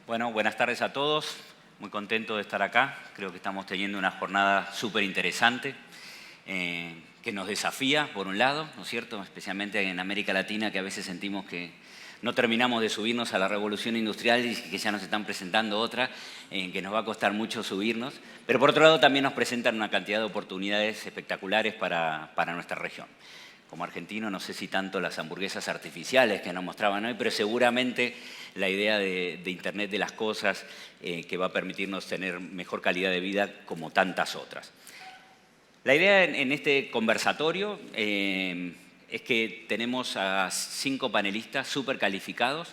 Bueno, buenas tardes a todos. Muy contento de estar acá. Creo que estamos teniendo una jornada súper interesante que nos desafía, por un lado, ¿no es cierto? Especialmente en América Latina, que a veces sentimos que no terminamos de subirnos a la revolución industrial y que ya nos están presentando otra, que nos va a costar mucho subirnos. Pero por otro lado también nos presentan una cantidad de oportunidades espectaculares para nuestra región. Como argentino no sé si tanto las hamburguesas artificiales que nos mostraban hoy, pero seguramente la idea de Internet de las cosas que va a permitirnos tener mejor calidad de vida como tantas otras. La idea en este conversatorio es que tenemos a 5 panelistas súper calificados.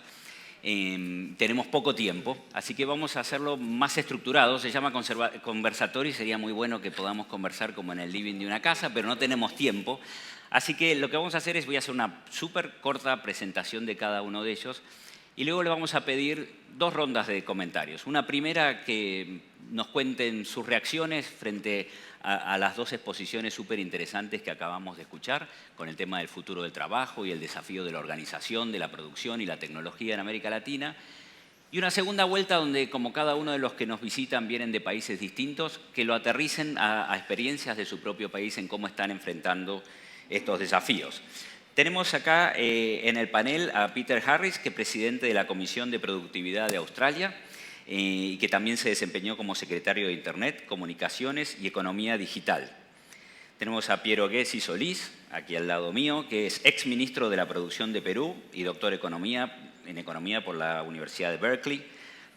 Tenemos poco tiempo, así que vamos a hacerlo más estructurado. Se llama conversatorio y sería muy bueno que podamos conversar como en el living de una casa, pero no tenemos tiempo. Así que lo que vamos a hacer es, voy a hacer una súper corta presentación de cada uno de ellos y luego le vamos a pedir 2 rondas de comentarios. Una primera, que nos cuenten sus reacciones frente a las 2 exposiciones súper interesantes que acabamos de escuchar con el tema del futuro del trabajo y el desafío de la organización, de la producción y la tecnología en América Latina. Y una segunda vuelta donde, como cada uno de los que nos visitan vienen de países distintos, que lo aterricen a experiencias de su propio país en cómo están enfrentando estos desafíos. Tenemos acá en el panel a Peter Harris, que es presidente de la Comisión de Productividad de Australia y que también se desempeñó como secretario de Internet, Comunicaciones y Economía Digital. Tenemos a Piero Gessi Solís, aquí al lado mío, que es exministro de la Producción de Perú y doctor en Economía por la Universidad de Berkeley.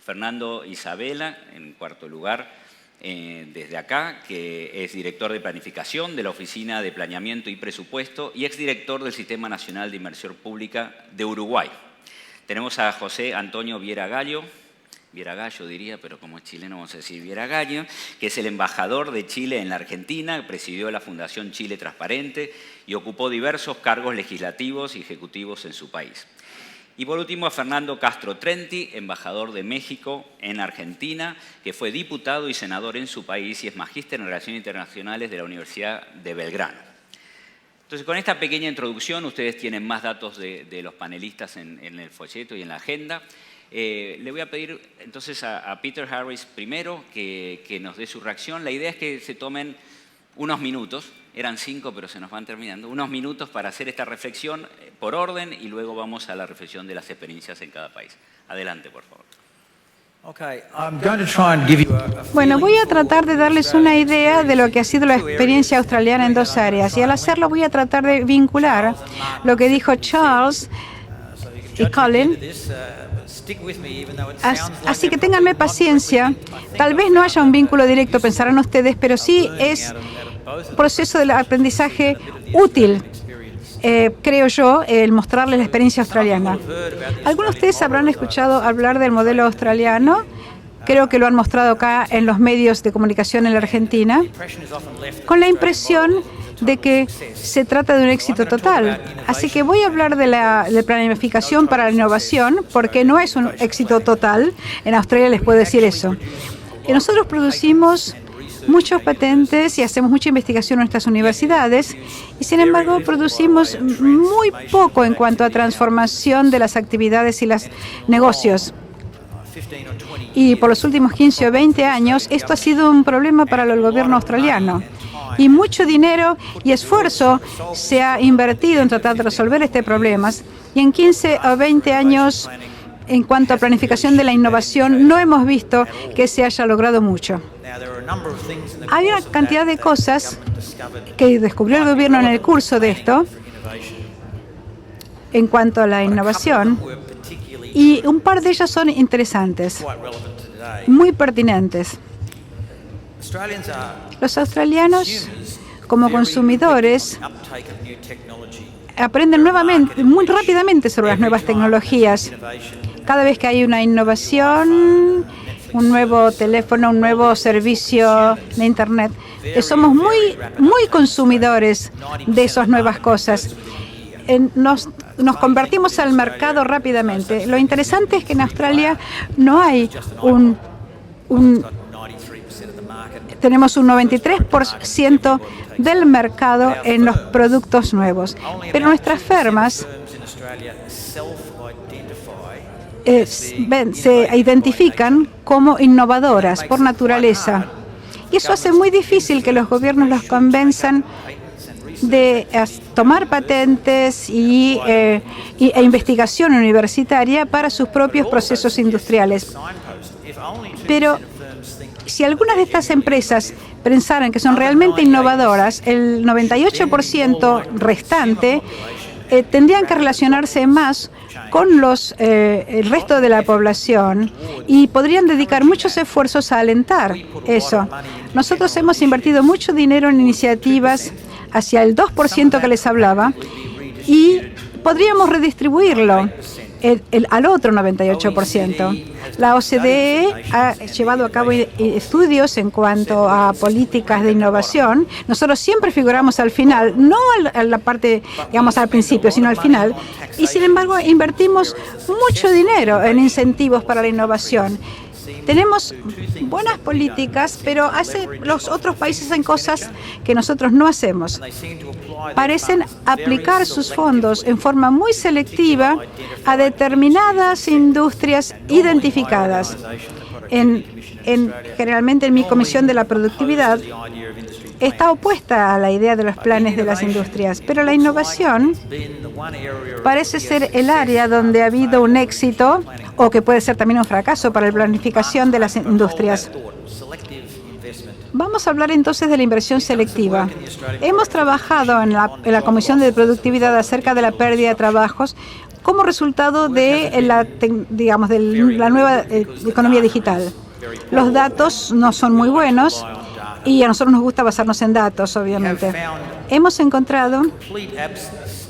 Fernando Isabela, en cuarto lugar, desde acá, que es director de Planificación de la Oficina de Planeamiento y Presupuesto y exdirector del Sistema Nacional de Inversión Pública de Uruguay. Tenemos a José Antonio Viera Gallo diría, pero como es chileno vamos a decir Viera Gallo, que es el embajador de Chile en la Argentina, presidió la Fundación Chile Transparente y ocupó diversos cargos legislativos y ejecutivos en su país. Y por último a Fernando Castro Trenti, embajador de México en Argentina, que fue diputado y senador en su país y es magíster en Relaciones Internacionales de la Universidad de Belgrano. Entonces, con esta pequeña introducción, ustedes tienen más datos de los panelistas en el folleto y en la agenda. Le voy a pedir entonces a Peter Harris primero que nos dé su reacción. La idea es que se tomen unos minutos, eran 5 pero se nos van terminando, unos minutos para hacer esta reflexión por orden y luego vamos a la reflexión de las experiencias en cada país. Adelante, por favor. Bueno, voy a tratar de darles una idea de lo que ha sido la experiencia australiana en 2 áreas y al hacerlo voy a tratar de vincular lo que dijo Charles y Colin. Así que ténganme paciencia. Tal vez no haya un vínculo directo, pensarán ustedes, pero sí es un proceso de aprendizaje útil, creo yo, el mostrarles la experiencia australiana. Algunos de ustedes habrán escuchado hablar del modelo australiano. Creo que lo han mostrado acá en los medios de comunicación en la Argentina, con la impresión de que se trata de un éxito total. Así que voy a hablar de planificación para la innovación, porque no es un éxito total. En Australia les puedo decir eso. Nosotros producimos muchos patentes y hacemos mucha investigación en nuestras universidades y, sin embargo, producimos muy poco en cuanto a transformación de las actividades y los negocios. Y por los últimos 15 o 20 años, esto ha sido un problema para el gobierno australiano. Y mucho dinero y esfuerzo se ha invertido en tratar de resolver este problema. Y en 15 o 20 años, en cuanto a planificación de la innovación, no hemos visto que se haya logrado mucho. Hay una cantidad de cosas que descubrió el gobierno en el curso de esto, en cuanto a la innovación, y un par de ellas son interesantes, muy pertinentes. Los australianos, como consumidores, aprenden muy rápidamente sobre las nuevas tecnologías. Cada vez que hay una innovación, un nuevo teléfono, un nuevo servicio de Internet, somos muy consumidores de esas nuevas cosas. Nos convertimos al mercado rápidamente. Lo interesante es que en Australia no hay tenemos un 93% del mercado en los productos nuevos. Pero nuestras firmas se identifican como innovadoras por naturaleza. Y eso hace muy difícil que los gobiernos los convenzan de tomar patentes e investigación universitaria para sus propios procesos industriales. Pero si algunas de estas empresas pensaran que son realmente innovadoras, el 98% restante tendrían que relacionarse más con el resto de la población y podrían dedicar muchos esfuerzos a alentar eso. Nosotros hemos invertido mucho dinero en iniciativas hacia el 2% que les hablaba y podríamos redistribuirlo al otro 98%. La OCDE ha llevado a cabo estudios en cuanto a políticas de innovación. Nosotros siempre figuramos al final, no a la parte, digamos, al principio, sino al final. Y sin embargo, invertimos mucho dinero en incentivos para la innovación. Tenemos buenas políticas, pero los otros países hacen cosas que nosotros no hacemos. Parecen aplicar sus fondos en forma muy selectiva a determinadas industrias identificadas. Generalmente en mi comisión de la productividad está opuesta a la idea de los planes de las industrias, pero la innovación parece ser el área donde ha habido un éxito o que puede ser también un fracaso para la planificación de las industrias. Vamos a hablar entonces de la inversión selectiva. Hemos trabajado en la Comisión de Productividad acerca de la pérdida de trabajos como resultado de la nueva economía digital. Los datos no son muy buenos y a nosotros nos gusta basarnos en datos, obviamente. Hemos encontrado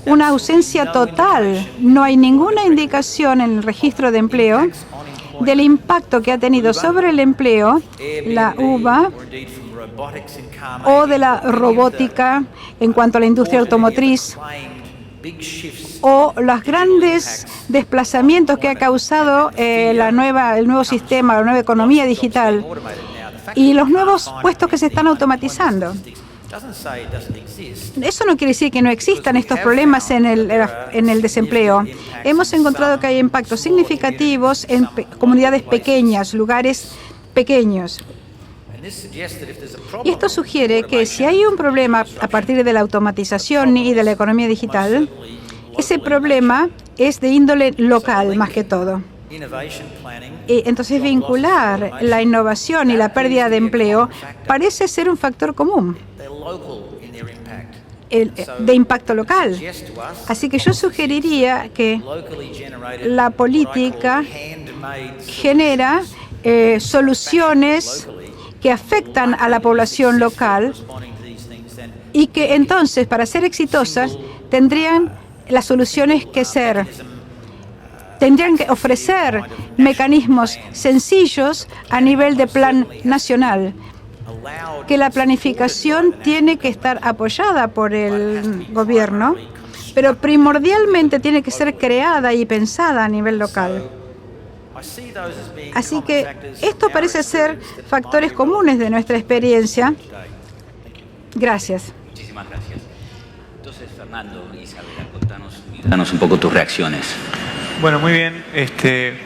una ausencia total. No hay ninguna indicación en el registro de empleo del impacto que ha tenido sobre el empleo la UBA o de la robótica en cuanto a la industria automotriz o los grandes desplazamientos que ha causado el nuevo sistema, la nueva economía digital y los nuevos puestos que se están automatizando. Eso no quiere decir que no existan estos problemas en el desempleo. Hemos encontrado que hay impactos significativos en comunidades pequeñas, lugares pequeños. Y esto sugiere que si hay un problema a partir de la automatización y de la economía digital, ese problema es de índole local más que todo. Y entonces vincular la innovación y la pérdida de empleo parece ser un factor común de impacto local. Así que yo sugeriría que la política genera soluciones que afectan a la población local y que entonces, para ser exitosas, tendrían las soluciones tendrían que ofrecer mecanismos sencillos a nivel de plan nacional, que la planificación tiene que estar apoyada por el gobierno, pero primordialmente tiene que ser creada y pensada a nivel local. Así que esto parece ser factores comunes de nuestra experiencia. Gracias. Muchísimas gracias. Entonces, Fernando, Isabela, danos un poco tus reacciones. Bueno, muy bien.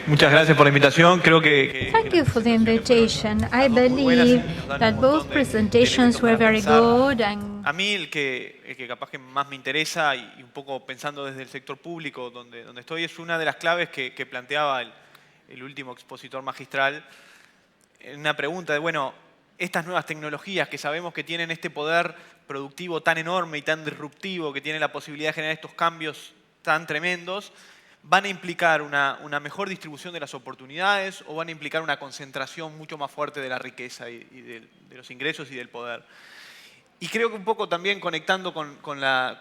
Muchas gracias por la invitación. Creo que Thank you for the invitation. I believe that both presentations were very good. A mí el que capaz que más me interesa y un poco pensando desde el sector público donde estoy es una de las claves que planteaba el último expositor magistral en una pregunta de, bueno, estas nuevas tecnologías que sabemos que tienen este poder productivo tan enorme y tan disruptivo, que tienen la posibilidad de generar estos cambios tan tremendos, ¿van a implicar una mejor distribución de las oportunidades o van a implicar una concentración mucho más fuerte de la riqueza y de los ingresos y del poder? Y creo que un poco también conectando con la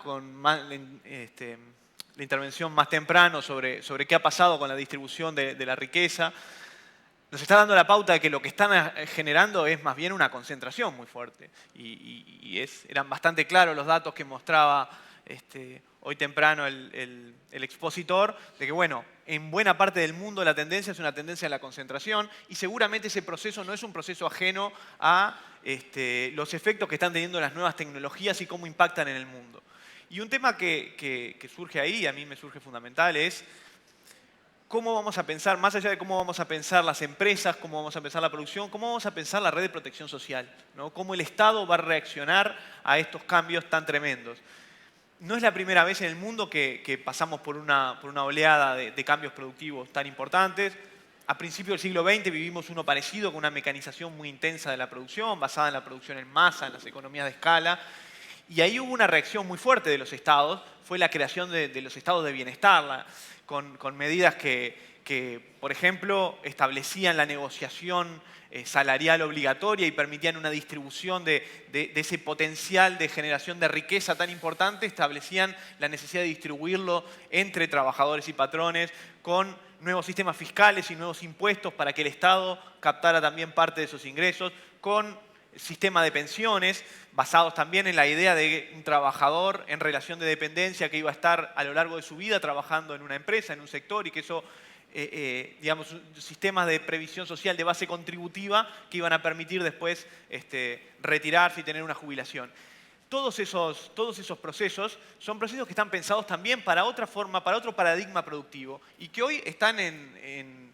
intervención más temprano sobre qué ha pasado con la distribución de la riqueza, nos está dando la pauta de que lo que están generando es más bien una concentración muy fuerte. Eran bastante claros los datos que mostraba hoy temprano el expositor, de que, bueno, en buena parte del mundo la tendencia es una tendencia a la concentración y seguramente ese proceso no es un proceso ajeno a los efectos que están teniendo las nuevas tecnologías y cómo impactan en el mundo. Y un tema que surge ahí, a mí me surge fundamental, es cómo vamos a pensar, más allá de cómo vamos a pensar las empresas, cómo vamos a pensar la producción, cómo vamos a pensar la red de protección social, ¿no? Cómo el Estado va a reaccionar a estos cambios tan tremendos. No es la primera vez en el mundo que pasamos por una oleada de cambios productivos tan importantes. A principios del siglo XX vivimos uno parecido, con una mecanización muy intensa de la producción, basada en la producción en masa, en las economías de escala. Y ahí hubo una reacción muy fuerte de los estados, fue la creación de los estados de bienestar, con medidas que, por ejemplo, establecían la negociación salarial obligatoria y permitían una distribución de ese potencial de generación de riqueza tan importante, establecían la necesidad de distribuirlo entre trabajadores y patrones, con nuevos sistemas fiscales y nuevos impuestos para que el Estado captara también parte de esos ingresos, con sistema de pensiones basados también en la idea de un trabajador en relación de dependencia que iba a estar a lo largo de su vida trabajando en una empresa, en un sector, y que eso, digamos, sistemas de previsión social de base contributiva que iban a permitir después retirarse y tener una jubilación. Todos esos procesos son procesos que están pensados también para otra forma, para otro paradigma productivo, y que hoy están en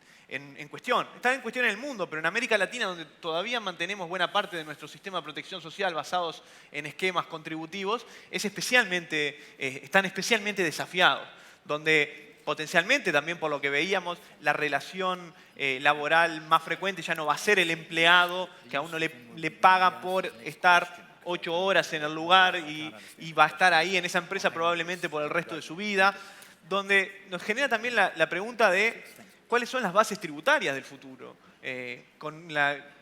cuestión. Están en cuestión en el mundo, pero en América Latina, donde todavía mantenemos buena parte de nuestro sistema de protección social basados en esquemas contributivos, están especialmente desafiados, donde potencialmente, también por lo que veíamos, la relación laboral más frecuente ya no va a ser el empleado, que a uno le paga por estar 8 horas en el lugar y va a estar ahí en esa empresa probablemente por el resto de su vida, donde nos genera también la pregunta de cuáles son las bases tributarias del futuro.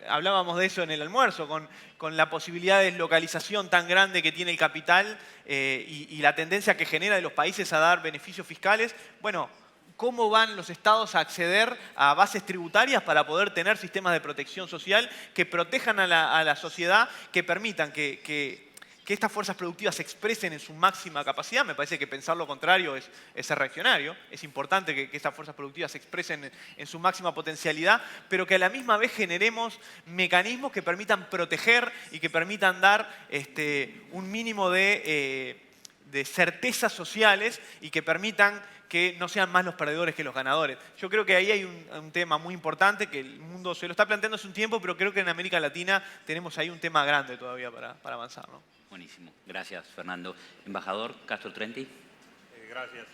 Hablábamos de eso en el almuerzo, con la posibilidad de deslocalización tan grande que tiene el capital y la tendencia que genera de los países a dar beneficios fiscales. Bueno, ¿cómo van los estados a acceder a bases tributarias para poder tener sistemas de protección social que protejan a la sociedad, que permitan que estas fuerzas productivas se expresen en su máxima capacidad? Me parece que pensar lo contrario es ser reaccionario. Es importante que estas fuerzas productivas se expresen en su máxima potencialidad, pero que a la misma vez generemos mecanismos que permitan proteger y que permitan dar un mínimo de certezas sociales y que permitan que no sean más los perdedores que los ganadores. Yo creo que ahí hay un tema muy importante que el mundo se lo está planteando hace un tiempo, pero creo que en América Latina tenemos ahí un tema grande todavía para avanzar, ¿no? Buenísimo. Gracias, Fernando. Embajador Castro Trenti. Gracias.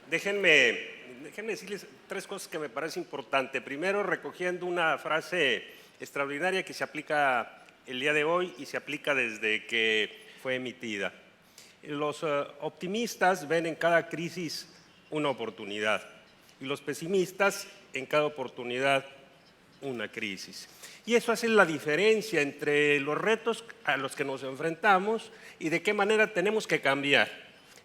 Déjenme decirles 3 cosas que me parece importante. Primero, recogiendo una frase extraordinaria que se aplica el día de hoy y se aplica desde que fue emitida. Los optimistas ven en cada crisis una oportunidad y los pesimistas en cada oportunidad una crisis. Y eso hace la diferencia entre los retos a los que nos enfrentamos y de qué manera tenemos que cambiar.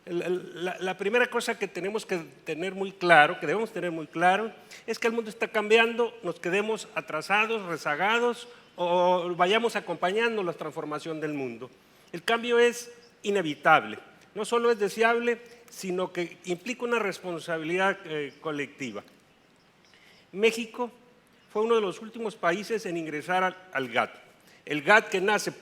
La primera cosa que tenemos que tener muy claro, que debemos tener muy claro, es que el mundo está cambiando, nos quedemos atrasados, rezagados o vayamos acompañando la transformación del mundo. El cambio es inevitable, no solo es deseable, sino que implica una responsabilidad colectiva. México fue uno de los últimos países en ingresar al GATT. El GATT, que nace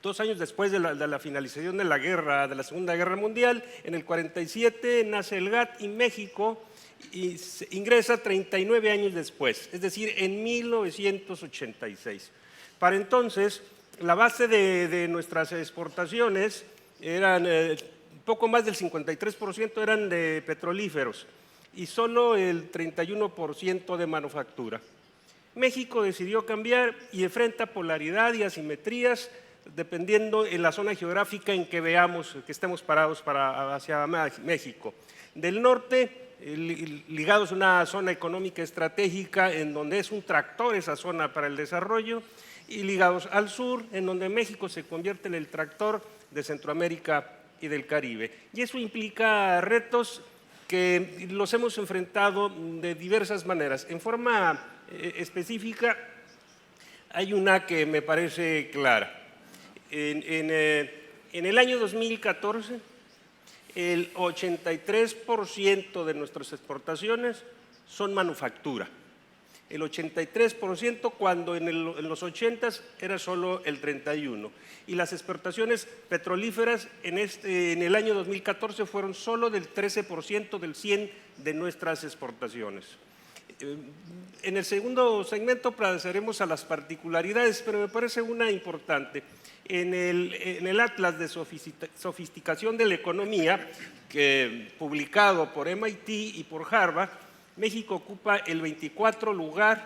2 años después de la finalización de la Segunda Guerra Mundial, en el 47 nace el GATT y México ingresa 39 años después, es decir, en 1986. Para entonces, la base de nuestras exportaciones eran poco más del 53% eran de petrolíferos y solo el 31% de manufactura. México decidió cambiar y enfrenta polaridad y asimetrías dependiendo en la zona geográfica en que veamos que estemos parados hacia México. Del norte, ligados a una zona económica estratégica en donde es un tractor esa zona para el desarrollo, y ligados al sur, en donde México se convierte en el tractor de Centroamérica y del Caribe. Y eso implica retos que los hemos enfrentado de diversas maneras. En forma específica, hay una que me parece clara. En el año 2014, el 83% de nuestras exportaciones son manufactura. el 83%, cuando en los 80s era solo el 31%. Y las exportaciones petrolíferas en el año 2014 fueron solo del 13% del 100% de nuestras exportaciones. En el segundo segmento pasaremos a las particularidades, pero me parece una importante. En el Atlas de Sofisticación de la Economía, publicado por MIT y por Harvard, México ocupa el 24 lugar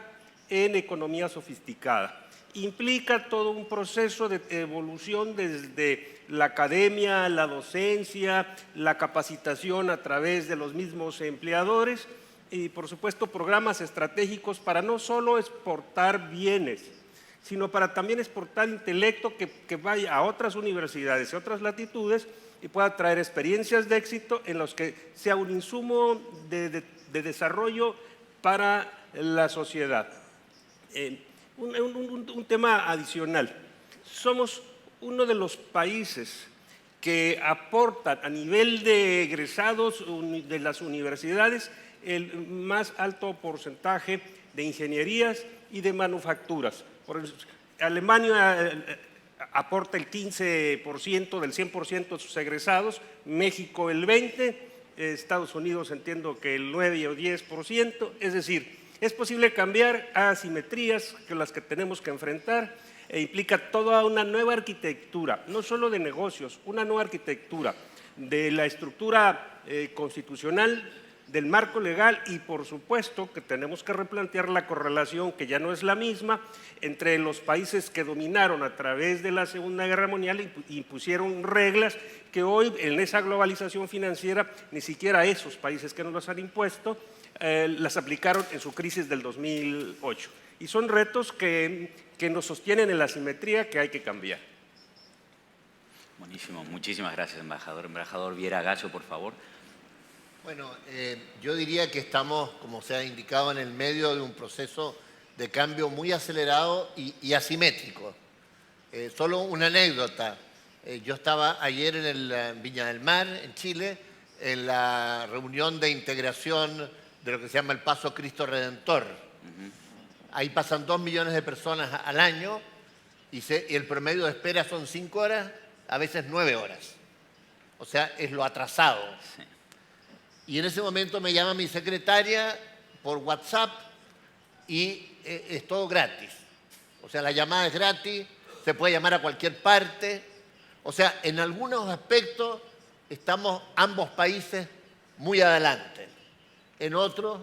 en economía sofisticada. Implica todo un proceso de evolución desde la academia, la docencia, la capacitación a través de los mismos empleadores y, por supuesto, programas estratégicos para no solo exportar bienes, sino para también exportar intelecto que vaya a otras universidades y otras latitudes y pueda traer experiencias de éxito en los que sea un insumo de desarrollo para la sociedad. Un tema adicional. Somos uno de los países que aportan a nivel de egresados de las universidades el más alto porcentaje de ingenierías y de manufacturas. Alemania aporta el 15% del 100% de sus egresados, México el 20%, Estados Unidos entiendo que el 9 o 10%, es decir, es posible cambiar asimetrías que las que tenemos que enfrentar e implica toda una nueva arquitectura, no solo de negocios, una nueva arquitectura de la estructura constitucional, del marco legal y por supuesto que tenemos que replantear la correlación que ya no es la misma entre los países que dominaron a través de la Segunda Guerra Mundial y impusieron reglas que hoy en esa globalización financiera ni siquiera esos países que nos las han impuesto las aplicaron en su crisis del 2008. Y son retos que nos sostienen en la asimetría que hay que cambiar. Buenísimo, muchísimas gracias, embajador. Embajador Viera Gallo, por favor. Bueno, yo diría que estamos, como se ha indicado, en el medio de un proceso de cambio muy acelerado y asimétrico. Solo una anécdota. Yo estaba ayer en el Viña del Mar, en Chile, en la reunión de integración de lo que se llama el Paso Cristo Redentor. Ahí pasan 2 millones de personas al año y el promedio de espera son 5 horas, a veces 9 horas. O sea, es lo atrasado. Sí. Y en ese momento me llama mi secretaria por WhatsApp y es todo gratis. O sea, la llamada es gratis, se puede llamar a cualquier parte. O sea, en algunos aspectos estamos ambos países muy adelante. En otros,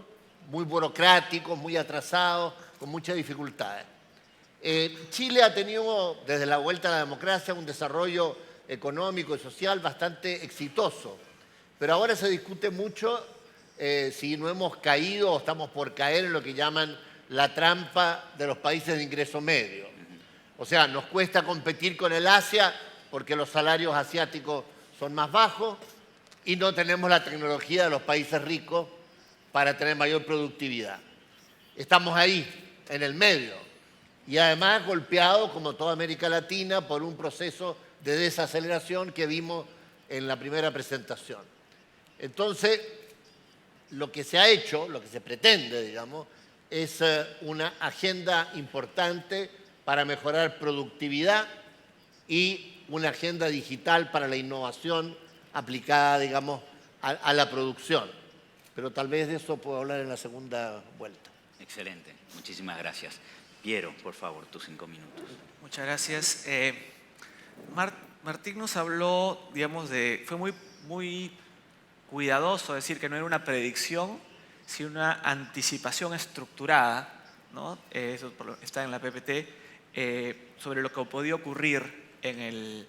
muy burocráticos, muy atrasados, con muchas dificultades. Chile ha tenido, desde la vuelta a la democracia, un desarrollo económico y social bastante exitoso. Pero ahora se discute mucho si no hemos caído o estamos por caer en lo que llaman la trampa de los países de ingreso medio. O sea, nos cuesta competir con el Asia porque los salarios asiáticos son más bajos y no tenemos la tecnología de los países ricos para tener mayor productividad. Estamos ahí, en el medio, y además golpeados, como toda América Latina, por un proceso de desaceleración que vimos en la primera presentación. Entonces, lo que se ha hecho, lo que se pretende, digamos, es una agenda importante para mejorar productividad y una agenda digital para la innovación aplicada, digamos, a la producción. Pero tal vez de eso puedo hablar en la segunda vuelta. Excelente, muchísimas gracias. Piero, por favor, tus 5 minutos. Muchas gracias. Martín nos habló, digamos, fue muy cuidadoso decir que no era una predicción, sino una anticipación estructurada, ¿no? Eso está en la PPT, sobre lo que podía ocurrir en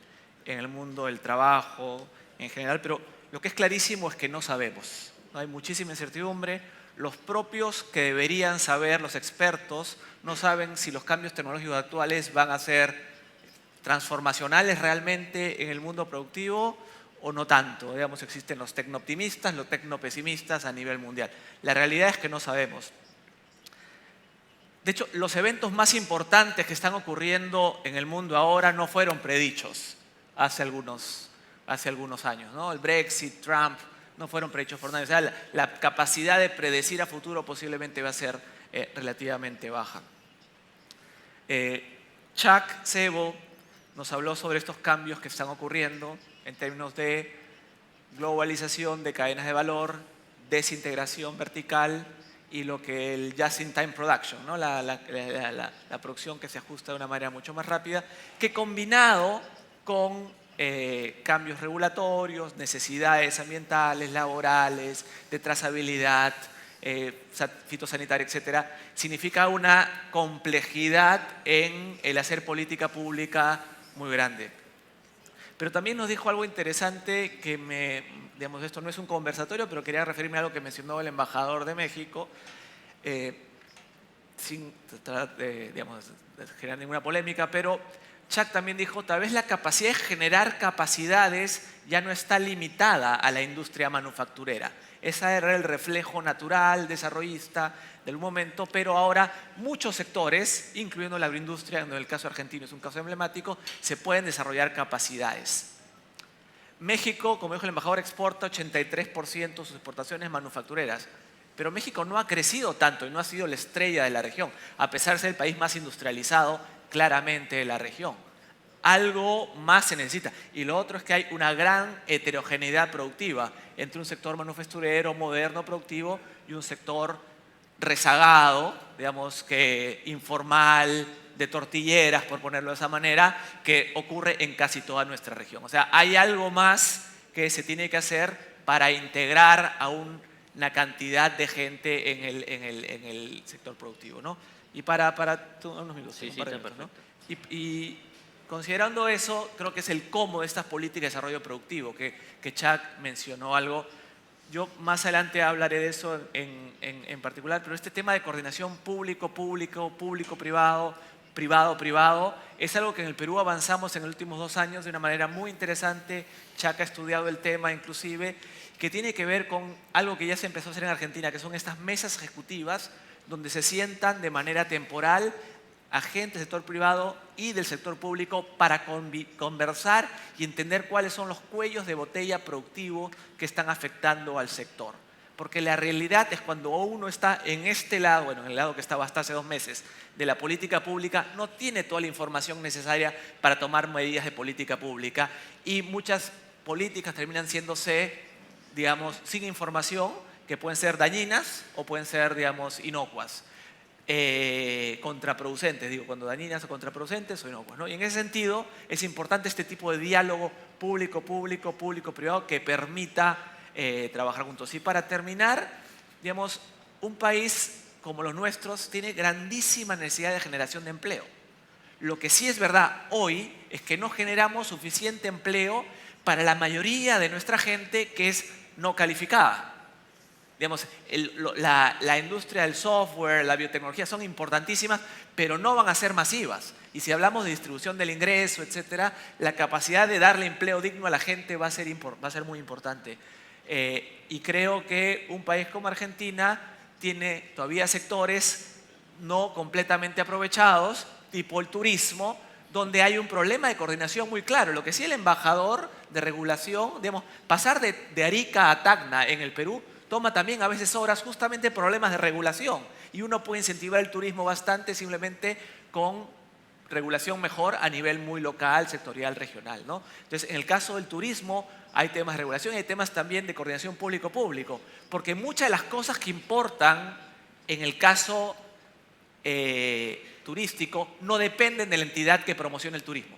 el mundo del trabajo en general, pero lo que es clarísimo es que no sabemos, ¿no? Hay muchísima incertidumbre. Los propios que deberían saber, los expertos, no saben si los cambios tecnológicos actuales van a ser transformacionales realmente en el mundo productivo o no tanto. Digamos, existen los tecnooptimistas, los tecnopesimistas a nivel mundial. La realidad es que no sabemos. De hecho, los eventos más importantes que están ocurriendo en el mundo ahora no fueron predichos hace algunos años, ¿no? El Brexit, Trump, no fueron predichos por nadie. O sea, la capacidad de predecir a futuro posiblemente va a ser relativamente baja. Chuck Sebo nos habló sobre estos cambios que están ocurriendo en términos de globalización de cadenas de valor, desintegración vertical y lo que el just-in-time production, ¿no? la producción que se ajusta de una manera mucho más rápida, que combinado con cambios regulatorios, necesidades ambientales, laborales, de trazabilidad, fitosanitaria, etcétera, significa una complejidad en el hacer política pública muy grande. Pero también nos dijo algo interesante que digamos, esto no es un conversatorio, pero quería referirme a algo que mencionó el embajador de México, sin tratar de, digamos, de generar ninguna polémica, pero Chuck también dijo, tal vez la capacidad de generar capacidades ya no está limitada a la industria manufacturera. Ese era el reflejo natural, desarrollista del momento, pero ahora muchos sectores, incluyendo la agroindustria, en el caso argentino es un caso emblemático, se pueden desarrollar capacidades. México, como dijo el embajador, exporta 83% de sus exportaciones manufactureras, pero México no ha crecido tanto y no ha sido la estrella de la región, a pesar de ser el país más industrializado claramente de la región. Algo más se necesita. Y lo otro es que hay una gran heterogeneidad productiva entre un sector manufacturero, moderno, productivo, y un sector rezagado, digamos que informal, de tortilleras, por ponerlo de esa manera, que ocurre en casi toda nuestra región. O sea, hay algo más que se tiene que hacer para integrar a una cantidad de gente en el sector productivo, ¿no? Y para unos minutos, sí, un par de está minutos, perfecto. ¿no? Y considerando eso, creo que es el cómo de estas políticas de desarrollo productivo, que Chuck mencionó algo. Yo más adelante hablaré de eso en particular, pero este tema de coordinación público-público, público-privado, privado-privado, es algo que en el Perú avanzamos en los últimos 2 años de una manera muy interesante. Chuck ha estudiado el tema inclusive, que tiene que ver con algo que ya se empezó a hacer en Argentina, que son estas mesas ejecutivas donde se sientan de manera temporal agentes del sector privado y del sector público para conversar y entender cuáles son los cuellos de botella productivos que están afectando al sector. Porque la realidad es cuando uno está en este lado, bueno, en el lado que estaba hasta hace 2 meses, de la política pública, no tiene toda la información necesaria para tomar medidas de política pública y muchas políticas terminan siéndose, digamos, sin información, que pueden ser dañinas o pueden ser, digamos, inocuas. Contraproducentes, digo, cuando dañinas o contraproducentes o inocuas, ¿no? Y en ese sentido es importante este tipo de diálogo público-público, público-privado que permita trabajar juntos. Y para terminar, digamos, un país como los nuestros tiene grandísima necesidad de generación de empleo. Lo que sí es verdad hoy es que no generamos suficiente empleo para la mayoría de nuestra gente que es no calificada. Digamos, la industria del software, la biotecnología son importantísimas, pero no van a ser masivas. Y si hablamos de distribución del ingreso, etcétera, la capacidad de darle empleo digno a la gente va a ser muy importante. Y creo que un país como Argentina tiene todavía sectores no completamente aprovechados, tipo el turismo, donde hay un problema de coordinación muy claro. Lo que sí el embajador de regulación, digamos, pasar de Arica a Tacna en el Perú toma también a veces horas justamente problemas de regulación. Y uno puede incentivar el turismo bastante simplemente con regulación mejor a nivel muy local, sectorial, regional, ¿no? Entonces, en el caso del turismo hay temas de regulación y hay temas también de coordinación público-público, porque muchas de las cosas que importan en el caso turístico no dependen de la entidad que promociona el turismo.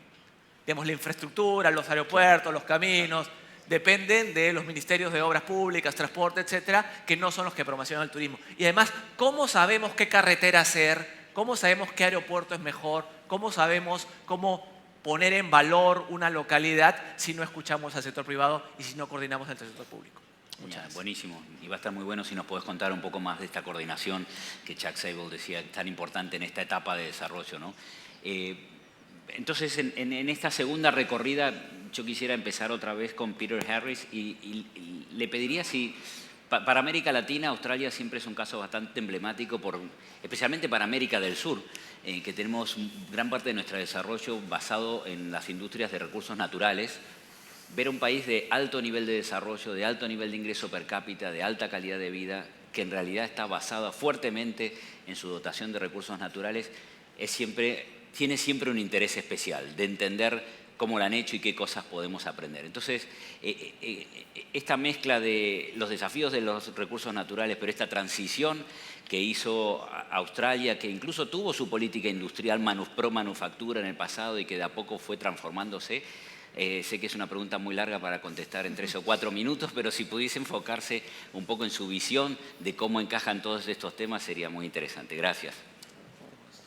Digamos, la infraestructura, los aeropuertos, los caminos, dependen de los ministerios de obras públicas, transporte, etcétera, que no son los que promocionan el turismo. Y además, ¿cómo sabemos qué carretera hacer? ¿Cómo sabemos qué aeropuerto es mejor? ¿Cómo sabemos cómo poner en valor una localidad si no escuchamos al sector privado y si no coordinamos al sector público? Muchas gracias. Buenísimo. Y va a estar muy bueno si nos podés contar un poco más de esta coordinación que Chuck Sebo decía tan importante en esta etapa de desarrollo, ¿no? Entonces, en esta segunda recorrida, yo quisiera empezar otra vez con Peter Harris y le pediría si, para América Latina, Australia siempre es un caso bastante emblemático, especialmente para América del Sur, que tenemos gran parte de nuestro desarrollo basado en las industrias de recursos naturales. Ver un país de alto nivel de desarrollo, de alto nivel de ingreso per cápita, de alta calidad de vida, que en realidad está basada fuertemente en su dotación de recursos naturales, tiene siempre un interés especial de entender cómo lo han hecho y qué cosas podemos aprender. Entonces, esta mezcla de los desafíos de los recursos naturales, pero esta transición que hizo Australia, que incluso tuvo su política industrial pro manufactura en el pasado y que de a poco fue transformándose. Sé que es una pregunta muy larga para contestar en 3 o 4 minutos, pero si pudiese enfocarse un poco en su visión de cómo encajan todos estos temas sería muy interesante. Gracias.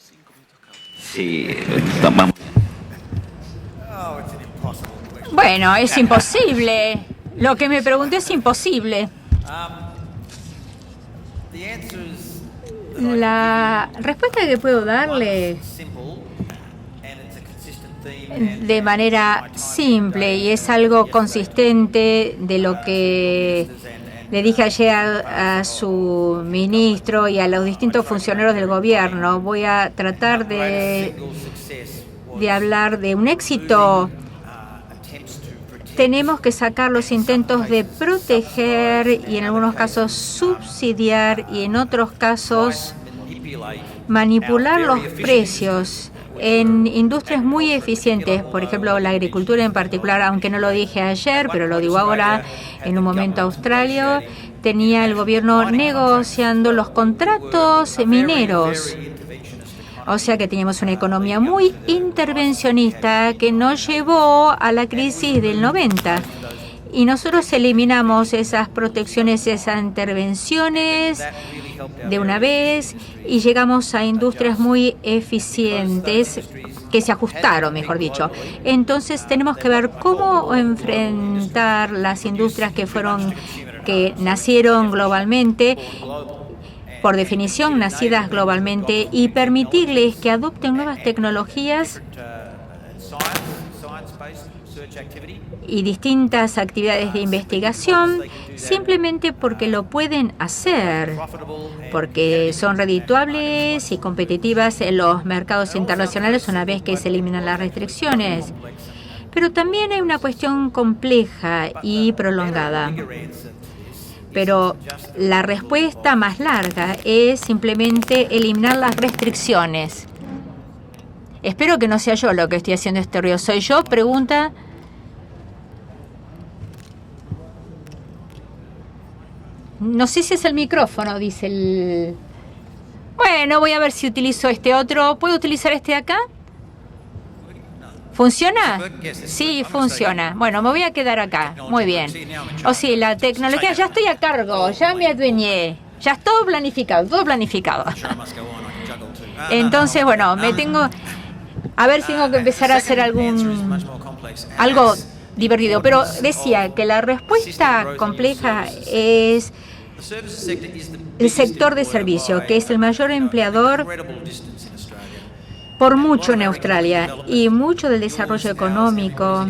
5 minutos cada uno. Sí, vamos. Bueno, es imposible. Lo que me pregunté es imposible. La respuesta que puedo darle de manera simple, y es algo consistente de lo que le dije ayer a su ministro y a los distintos funcionarios del gobierno, voy a tratar de hablar de un éxito. Tenemos que sacar los intentos de proteger y en algunos casos subsidiar y en otros casos manipular los precios en industrias muy eficientes, por ejemplo la agricultura en particular, aunque no lo dije ayer, pero lo digo ahora. En un momento Australia tenía el gobierno negociando los contratos mineros. O sea que teníamos una economía muy intervencionista que nos llevó a la crisis del 90. Y nosotros eliminamos esas protecciones, esas intervenciones de una vez y llegamos a industrias muy eficientes que se ajustaron, mejor dicho. Entonces tenemos que ver cómo enfrentar las industrias que nacieron globalmente, por definición nacidas globalmente, y permitirles que adopten nuevas tecnologías y distintas actividades de investigación simplemente porque lo pueden hacer, porque son redituables y competitivas en los mercados internacionales una vez que se eliminan las restricciones. Pero también hay una cuestión compleja y prolongada. Pero la respuesta más larga es simplemente eliminar las restricciones. Espero que no sea yo lo que estoy haciendo este ruido. ¿Soy yo? Pregunta. No sé si es el micrófono, dice el... Bueno, voy a ver si utilizo este otro. ¿Puedo utilizar este de acá? ¿Funciona? Sí, funciona. Bueno, me voy a quedar acá. Muy bien. O sí, la tecnología, ya estoy a cargo, ya me adueñé. Ya es todo planificado, todo planificado. Entonces, bueno, me tengo... A ver si tengo que empezar a hacer algo divertido. Pero decía que la respuesta compleja es el sector de servicio, que es el mayor empleador por mucho en Australia, y mucho del desarrollo económico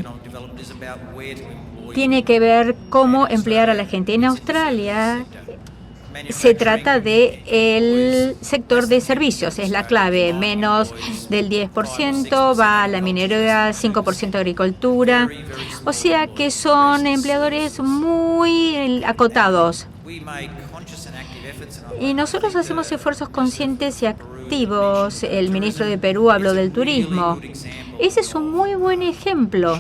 tiene que ver cómo emplear a la gente. En Australia se trata de el sector de servicios, es la clave. Menos del 10% va a la minería, 5% agricultura. O sea que son empleadores muy acotados. Y nosotros hacemos esfuerzos conscientes y activos. El ministro de Perú habló del turismo. Ese es un muy buen ejemplo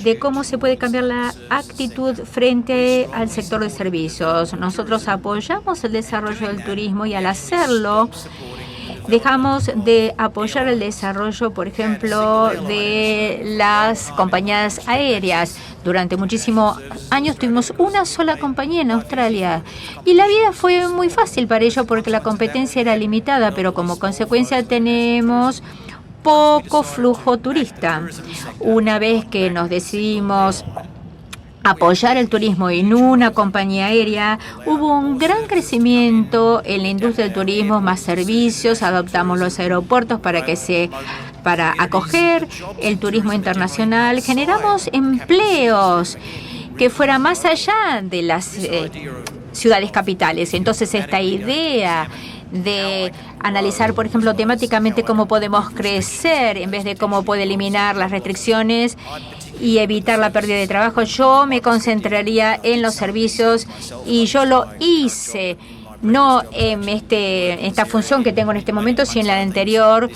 de cómo se puede cambiar la actitud frente al sector de servicios. Nosotros apoyamos el desarrollo del turismo y al hacerlo dejamos de apoyar el desarrollo, por ejemplo, de las compañías aéreas. Durante muchísimos años tuvimos una sola compañía en Australia y la vida fue muy fácil para ello porque la competencia era limitada, pero como consecuencia tenemos poco flujo turista. Una vez que nos decidimos apoyar el turismo en una compañía aérea, hubo un gran crecimiento en la industria del turismo, más servicios, adoptamos los aeropuertos para acoger el turismo internacional, generamos empleos que fuera más allá de las ciudades capitales. Entonces esta idea de analizar, por ejemplo, temáticamente cómo podemos crecer en vez de cómo puede eliminar las restricciones y evitar la pérdida de trabajo. Yo me concentraría en los servicios y yo lo hice, no en esta función que tengo en este momento, sino en la anterior.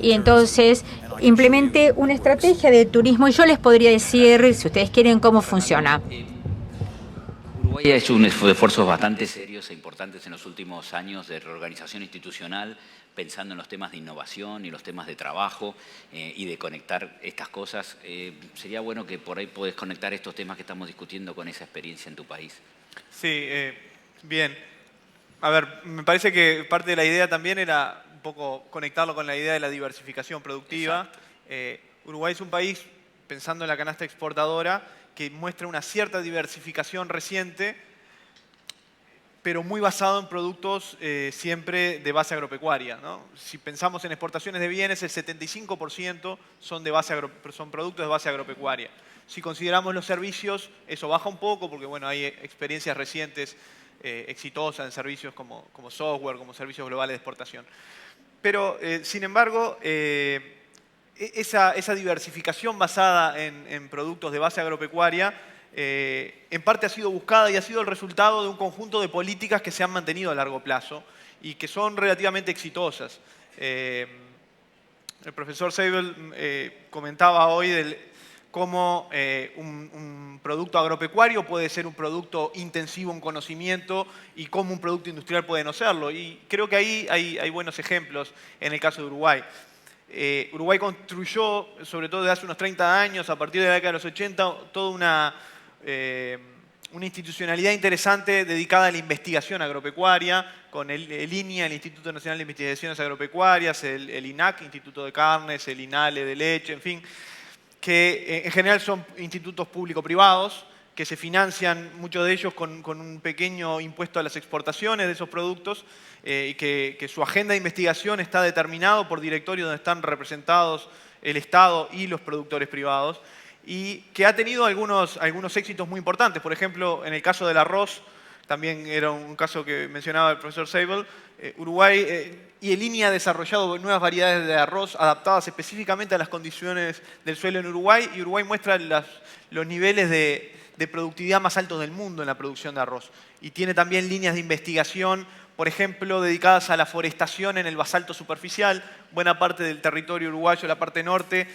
Y entonces implementé una estrategia de turismo y yo les podría decir, si ustedes quieren, cómo funciona. Uruguay ha hecho unos esfuerzos bastante serios e importantes en los últimos años de reorganización institucional, pensando en los temas de innovación y los temas de trabajo y de conectar estas cosas. Sería bueno que por ahí podés conectar estos temas que estamos discutiendo con esa experiencia en tu país. Sí, bien. A ver, me parece que parte de la idea también era un poco conectarlo con la idea de la diversificación productiva. Uruguay es un país, pensando en la canasta exportadora, que muestra una cierta diversificación reciente, pero muy basado en productos siempre de base agropecuaria, ¿no? Si pensamos en exportaciones de bienes, el 75% son productos de base agropecuaria. Si consideramos los servicios, eso baja un poco porque bueno, hay experiencias recientes exitosas en servicios como software, como servicios globales de exportación. Pero, sin embargo, esa diversificación basada en productos de base agropecuaria en parte ha sido buscada y ha sido el resultado de un conjunto de políticas que se han mantenido a largo plazo y que son relativamente exitosas. El profesor Seibel comentaba hoy cómo un producto agropecuario puede ser un producto intensivo en conocimiento y cómo un producto industrial puede no serlo. Y creo que ahí hay buenos ejemplos en el caso de Uruguay. Uruguay construyó, sobre todo desde hace unos 30 años, a partir de la década de los 80, toda una institucionalidad interesante dedicada a la investigación agropecuaria, con el INIA, el Instituto Nacional de Investigaciones Agropecuarias, el INAC, Instituto de Carnes, el INALE de Leche, en fin, que en general son institutos público-privados, que se financian, muchos de ellos, con un pequeño impuesto a las exportaciones de esos productos, y que su agenda de investigación está determinado por directorios donde están representados el Estado y los productores privados, y que ha tenido algunos éxitos muy importantes. Por ejemplo, en el caso del arroz, también era un caso que mencionaba el profesor Seibel, Uruguay y el INIA ha desarrollado nuevas variedades de arroz adaptadas específicamente a las condiciones del suelo en Uruguay, y Uruguay muestra los niveles de productividad más altos del mundo en la producción de arroz. Y tiene también líneas de investigación, por ejemplo, dedicadas a la forestación en el basalto superficial. Buena parte del territorio uruguayo, la parte norte,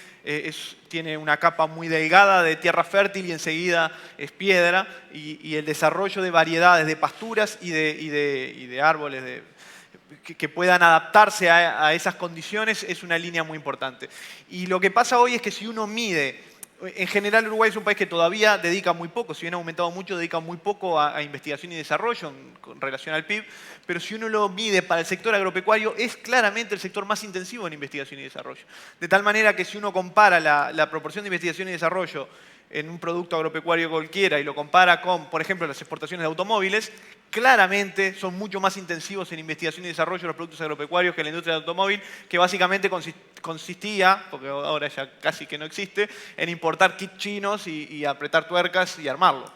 tiene una capa muy delgada de tierra fértil y enseguida es piedra, y el desarrollo de variedades de pasturas y de árboles que puedan adaptarse a esas condiciones es una línea muy importante. Y lo que pasa hoy es que si uno mide, en general Uruguay es un país que todavía dedica muy poco, si bien ha aumentado mucho, dedica muy poco a investigación y desarrollo con relación al PIB, pero si uno lo mide para el sector agropecuario, es claramente el sector más intensivo en investigación y desarrollo. De tal manera que si uno compara la proporción de investigación y desarrollo en un producto agropecuario cualquiera y lo compara con, por ejemplo, las exportaciones de automóviles, claramente son mucho más intensivos en investigación y desarrollo los productos agropecuarios que la industria del automóvil, que básicamente consistía, porque ahora ya casi que no existe, en importar kits chinos y apretar tuercas y armarlo.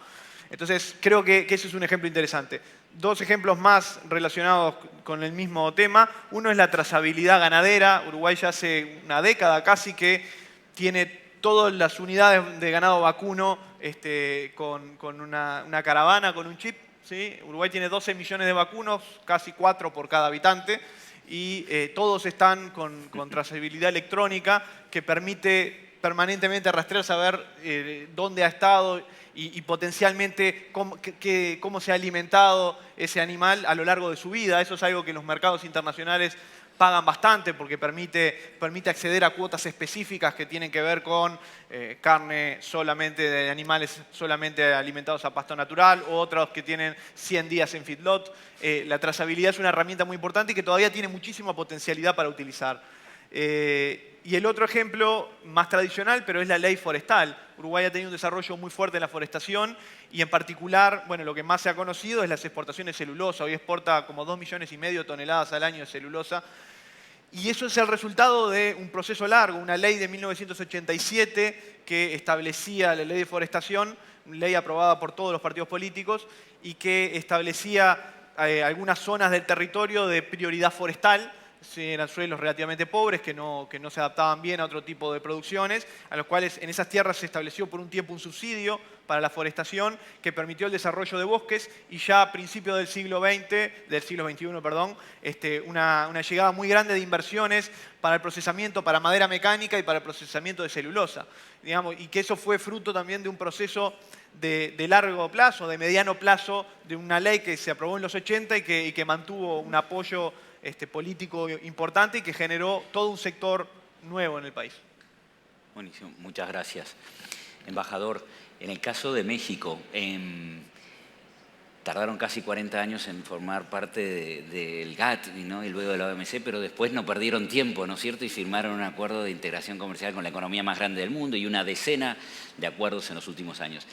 Entonces, creo que ese es un ejemplo interesante. Dos ejemplos más relacionados con el mismo tema. Uno es la trazabilidad ganadera. Uruguay ya hace una década casi que tiene todas las unidades de ganado vacuno con una caravana, con un chip, ¿sí? Uruguay tiene 12 millones de vacunos, casi 4 por cada habitante, y todos están con trazabilidad electrónica que permite permanentemente rastrear, saber dónde ha estado y potencialmente cómo se ha alimentado ese animal a lo largo de su vida. Eso es algo que los mercados internacionales pagan bastante porque permite acceder a cuotas específicas que tienen que ver con carne solamente de animales solamente alimentados a pasto natural, o otros que tienen 100 días en feedlot. La trazabilidad es una herramienta muy importante y que todavía tiene muchísima potencialidad para utilizar. Y el otro ejemplo, más tradicional, pero es la ley forestal. Uruguay ha tenido un desarrollo muy fuerte en la forestación y en particular, bueno, lo que más se ha conocido es las exportaciones de celulosa. Hoy exporta como 2,5 millones de toneladas al año de celulosa. Y eso es el resultado de un proceso largo, una ley de 1987 que establecía la ley de forestación, una ley aprobada por todos los partidos políticos y que establecía algunas zonas del territorio de prioridad forestal, sí, eran suelos relativamente pobres que no se adaptaban bien a otro tipo de producciones, a los cuales en esas tierras se estableció por un tiempo un subsidio para la forestación que permitió el desarrollo de bosques, y ya a principios del siglo XXI, perdón, una llegada muy grande de inversiones para el procesamiento, para madera mecánica y para el procesamiento de celulosa, digamos, y que eso fue fruto también de un proceso de largo plazo, de mediano plazo, de una ley que se aprobó en los 80 y que mantuvo un apoyo político importante y que generó todo un sector nuevo en el país. Buenísimo, muchas gracias. Embajador, en el caso de México, tardaron casi 40 años en formar parte del GATT, ¿no? Y luego de la OMC, pero después no perdieron tiempo, ¿no es cierto? Y firmaron un acuerdo de integración comercial con la economía más grande del mundo y una decena de acuerdos en los últimos años.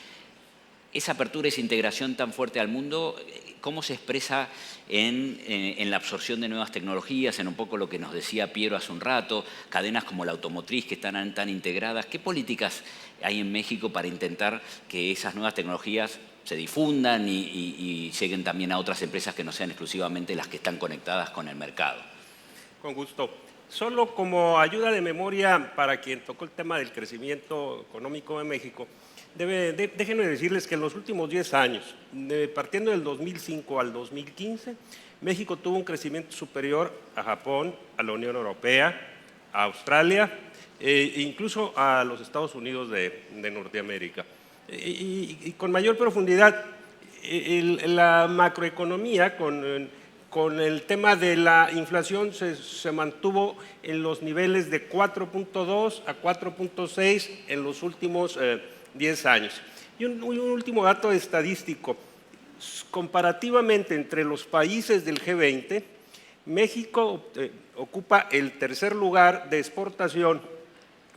Esa apertura, esa integración tan fuerte al mundo, ¿cómo se expresa en la absorción de nuevas tecnologías, en un poco lo que nos decía Piero hace un rato, cadenas como la automotriz que están tan integradas? ¿Qué políticas hay en México para intentar que esas nuevas tecnologías se difundan y lleguen también a otras empresas que no sean exclusivamente las que están conectadas con el mercado? Con gusto. Solo como ayuda de memoria para quien tocó el tema del crecimiento económico de México, déjenme decirles que en los últimos 10 años, partiendo del 2005 al 2015, México tuvo un crecimiento superior a Japón, a la Unión Europea, a Australia e incluso a los Estados Unidos de Norteamérica. Y con mayor profundidad, la macroeconomía con el tema de la inflación se mantuvo en los niveles de 4.2 a 4.6 en los últimos 10 años. Y un último dato estadístico. Comparativamente entre los países del G20, México ocupa el tercer lugar de exportación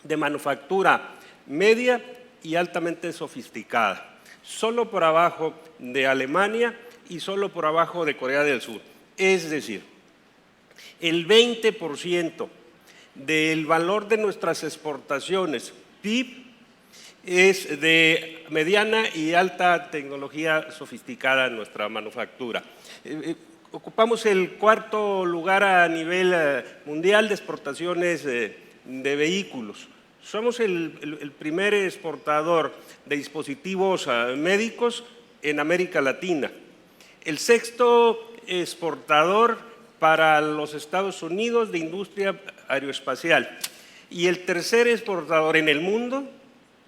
de manufactura media y altamente sofisticada, solo por abajo de Alemania y solo por abajo de Corea del Sur. Es decir, el 20% del valor de nuestras exportaciones PIB es de mediana y alta tecnología sofisticada en nuestra manufactura. Ocupamos el cuarto lugar a nivel mundial de exportaciones de vehículos. Somos el primer exportador de dispositivos médicos en América Latina. El sexto exportador para los Estados Unidos de industria aeroespacial. Y el tercer exportador en el mundo,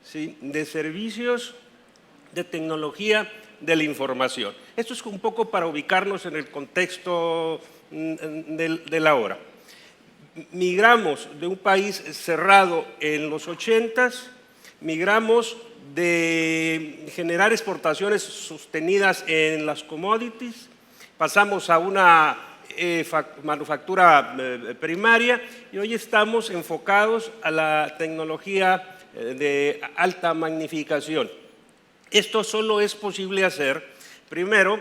¿sí?, de servicios de tecnología de la información. Esto es un poco para ubicarnos en el contexto de la hora. Migramos de un país cerrado en los 80s, migramos de generar exportaciones sostenidas en las commodities, pasamos a una manufactura primaria y hoy estamos enfocados a la tecnología de alta magnificación. Esto solo es posible hacer, primero,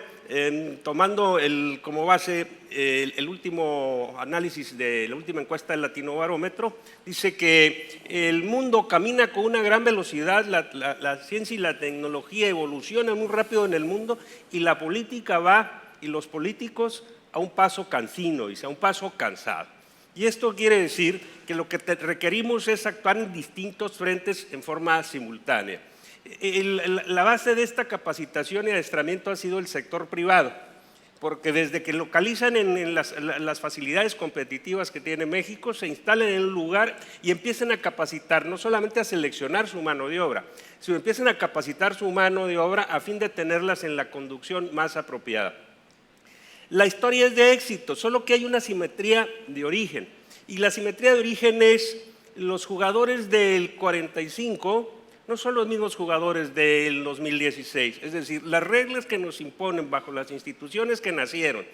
tomando como base el último análisis de la última encuesta del Latinobarómetro, dice que el mundo camina con una gran velocidad, la ciencia y la tecnología evolucionan muy rápido en el mundo y la política va, y los políticos, a un paso cansino, dice, a un paso cansado. Y esto quiere decir que lo que requerimos es actuar en distintos frentes en forma simultánea. La base de esta capacitación y adiestramiento ha sido el sector privado, porque desde que localizan en las facilidades competitivas que tiene México, se instalan en un lugar y empiezan a capacitar, no solamente a seleccionar su mano de obra, sino empiezan a capacitar su mano de obra a fin de tenerlas en la conducción más apropiada. La historia es de éxito, solo que hay una simetría de origen, y la simetría de origen es los jugadores del 45 no son los mismos jugadores del 2016, es decir, las reglas que nos imponen bajo las instituciones que nacieron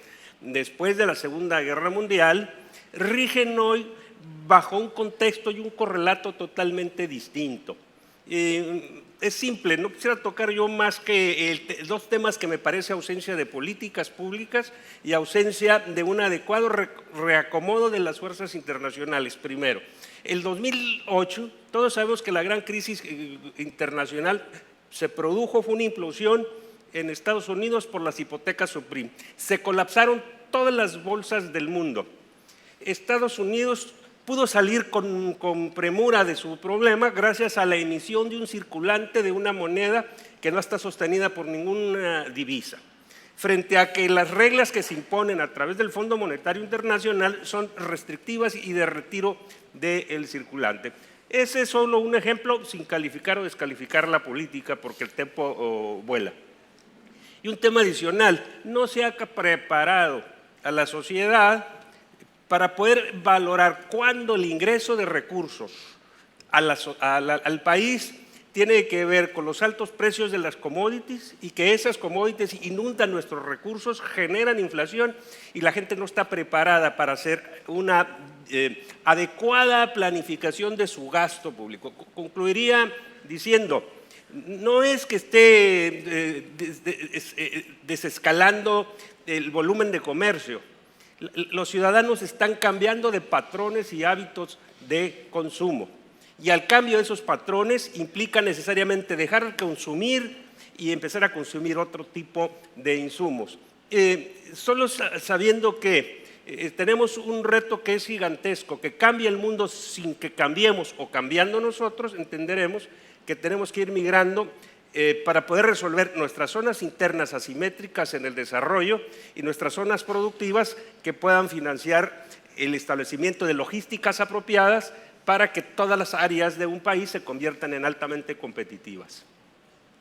después de la Segunda Guerra Mundial rigen hoy bajo un contexto y un correlato totalmente distinto. Es simple, no quisiera tocar yo más que dos temas que me parece ausencia de políticas públicas y ausencia de un adecuado reacomodo de las fuerzas internacionales. Primero, el 2008, todos sabemos que la gran crisis internacional se produjo, fue una implosión en Estados Unidos por las hipotecas subprime. Se colapsaron todas las bolsas del mundo. Estados Unidos pudo salir con premura de su problema gracias a la emisión de un circulante de una moneda que no está sostenida por ninguna divisa, frente a que las reglas que se imponen a través del Fondo Monetario Internacional son restrictivas y de retiro del circulante. Ese es solo un ejemplo, sin calificar o descalificar la política, porque el tiempo vuela. Y un tema adicional, no se ha preparado a la sociedad para poder valorar cuándo el ingreso de recursos al país tiene que ver con los altos precios de las commodities y que esas commodities inundan nuestros recursos, generan inflación y la gente no está preparada para hacer una adecuada planificación de su gasto público. Concluiría diciendo, no es que esté desescalando el volumen de comercio. Los ciudadanos están cambiando de patrones y hábitos de consumo. Y al cambio de esos patrones implica necesariamente dejar de consumir y empezar a consumir otro tipo de insumos. Solo sabiendo que tenemos un reto que es gigantesco, que cambia el mundo sin que cambiemos o cambiando nosotros, entenderemos que tenemos que ir migrando para poder resolver nuestras zonas internas asimétricas en el desarrollo y nuestras zonas productivas que puedan financiar el establecimiento de logísticas apropiadas para que todas las áreas de un país se conviertan en altamente competitivas.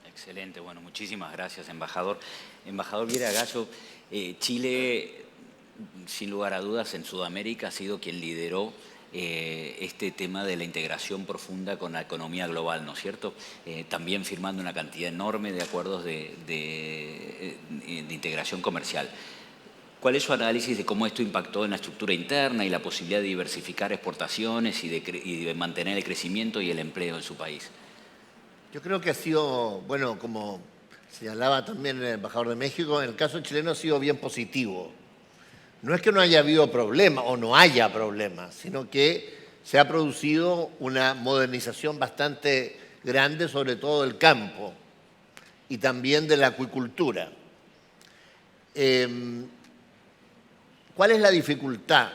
Excelente, bueno, muchísimas gracias, embajador. Embajador Viera Gallo, Chile, sin lugar a dudas, en Sudamérica ha sido quien lideró este tema de la integración profunda con la economía global, ¿no es cierto? También firmando una cantidad enorme de acuerdos de integración comercial. ¿Cuál es su análisis de cómo esto impactó en la estructura interna y la posibilidad de diversificar exportaciones y de mantener el crecimiento y el empleo en su país? Yo creo que ha sido, bueno, como señalaba también el embajador de México, en el caso chileno ha sido bien positivo. No es que no haya habido problema o no haya problemas, sino que se ha producido una modernización bastante grande, sobre todo del campo y también de la acuicultura. ¿Cuál es la dificultad?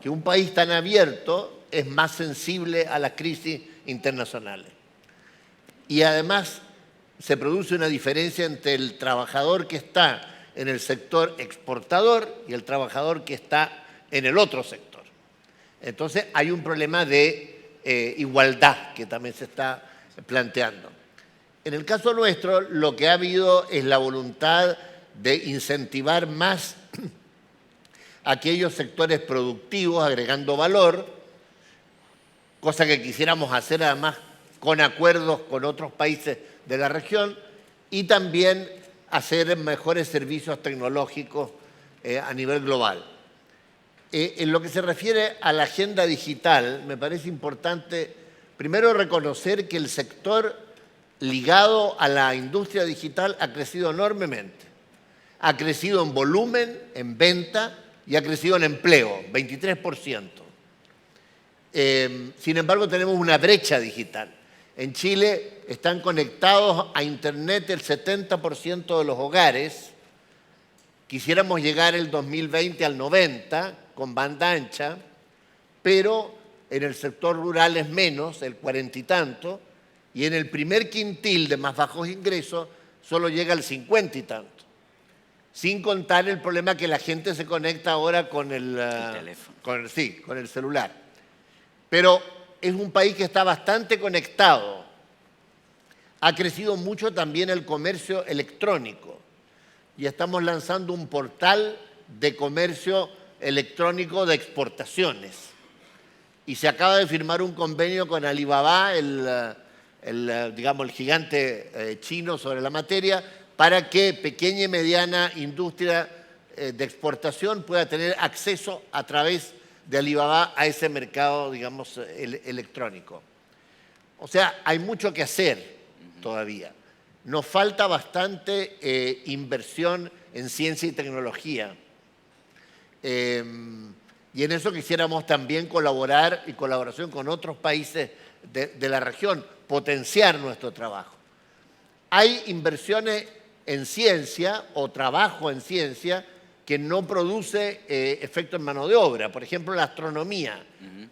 Que un país tan abierto es más sensible a las crisis internacionales. Y además se produce una diferencia entre el trabajador que está en el sector exportador y el trabajador que está en el otro sector. Entonces hay un problema de igualdad que también se está planteando. En el caso nuestro, lo que ha habido es la voluntad de incentivar más aquellos sectores productivos, agregando valor, cosa que quisiéramos hacer además con acuerdos con otros países de la región, y también hacer mejores servicios tecnológicos a nivel global. En lo que se refiere a la agenda digital, me parece importante primero reconocer que el sector ligado a la industria digital ha crecido enormemente. Ha crecido en volumen, en venta y ha crecido en empleo, 23%. Sin embargo, tenemos una brecha digital. En Chile están conectados a Internet el 70% de los hogares. Quisiéramos llegar el 2020 al 90% con banda ancha, pero en el sector rural es menos, el 40 y tanto, y en el primer quintil de más bajos ingresos solo llega al 50 y tanto. Sin contar el problema que la gente se conecta ahora con el teléfono. Con el celular. Pero es un país que está bastante conectado. Ha crecido mucho también el comercio electrónico y estamos lanzando un portal de comercio electrónico de exportaciones. Y se acaba de firmar un convenio con Alibaba, el gigante chino sobre la materia, para que pequeña y mediana industria de exportación pueda tener acceso a través de Alibaba a ese mercado, digamos, electrónico. O sea, hay mucho que hacer todavía. Nos falta bastante inversión en ciencia y tecnología. Y en eso quisiéramos también colaborar y colaboración con otros países de la región, potenciar nuestro trabajo. Hay inversiones en ciencia o trabajo en ciencia que no produce efecto en mano de obra. Por ejemplo, la astronomía.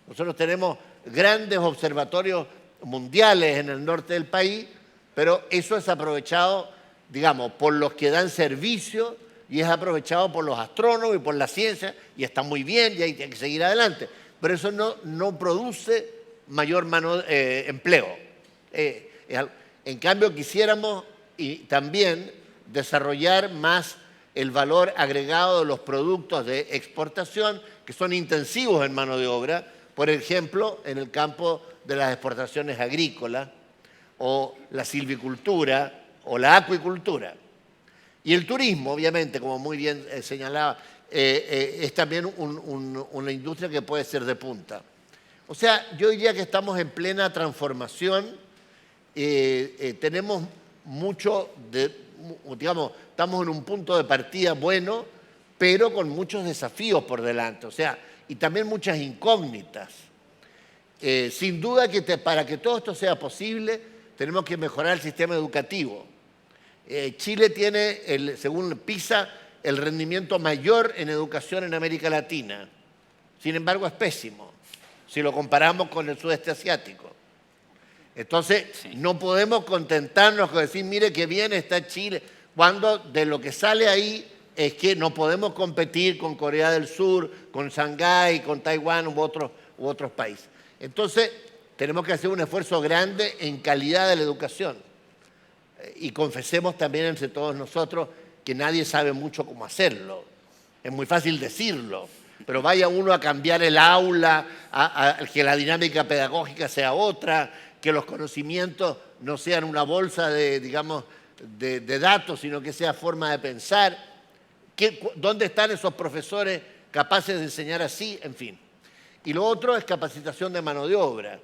Nosotros tenemos grandes observatorios mundiales en el norte del país, pero eso es aprovechado, digamos, por los que dan servicio y es aprovechado por los astrónomos y por la ciencia, y está muy bien y hay que seguir adelante. Pero eso no produce mayor empleo. En cambio, quisiéramos y también desarrollar más el valor agregado de los productos de exportación que son intensivos en mano de obra, por ejemplo, en el campo de las exportaciones agrícolas o la silvicultura o la acuicultura. Y el turismo, obviamente, como muy bien señalaba, es también una industria que puede ser de punta. O sea, yo diría que estamos en plena transformación, tenemos mucho, digamos, estamos en un punto de partida bueno, pero con muchos desafíos por delante, o sea, y también muchas incógnitas. Sin duda que para que todo esto sea posible, tenemos que mejorar el sistema educativo. Chile tiene, según PISA, el rendimiento mayor en educación en América Latina. Sin embargo, es pésimo si lo comparamos con el sudeste asiático. Entonces, no podemos contentarnos con decir, mire qué bien está Chile, cuando de lo que sale ahí es que no podemos competir con Corea del Sur, con Shanghái, con Taiwán u otros países. Entonces, tenemos que hacer un esfuerzo grande en calidad de la educación. Y confesemos también entre todos nosotros que nadie sabe mucho cómo hacerlo. Es muy fácil decirlo, pero vaya uno a cambiar el aula, a que la dinámica pedagógica sea otra, que los conocimientos no sean una bolsa de, digamos, de datos, sino que sea forma de pensar. ¿Dónde están esos profesores capaces de enseñar así? En fin. Y lo otro es capacitación de mano de obra.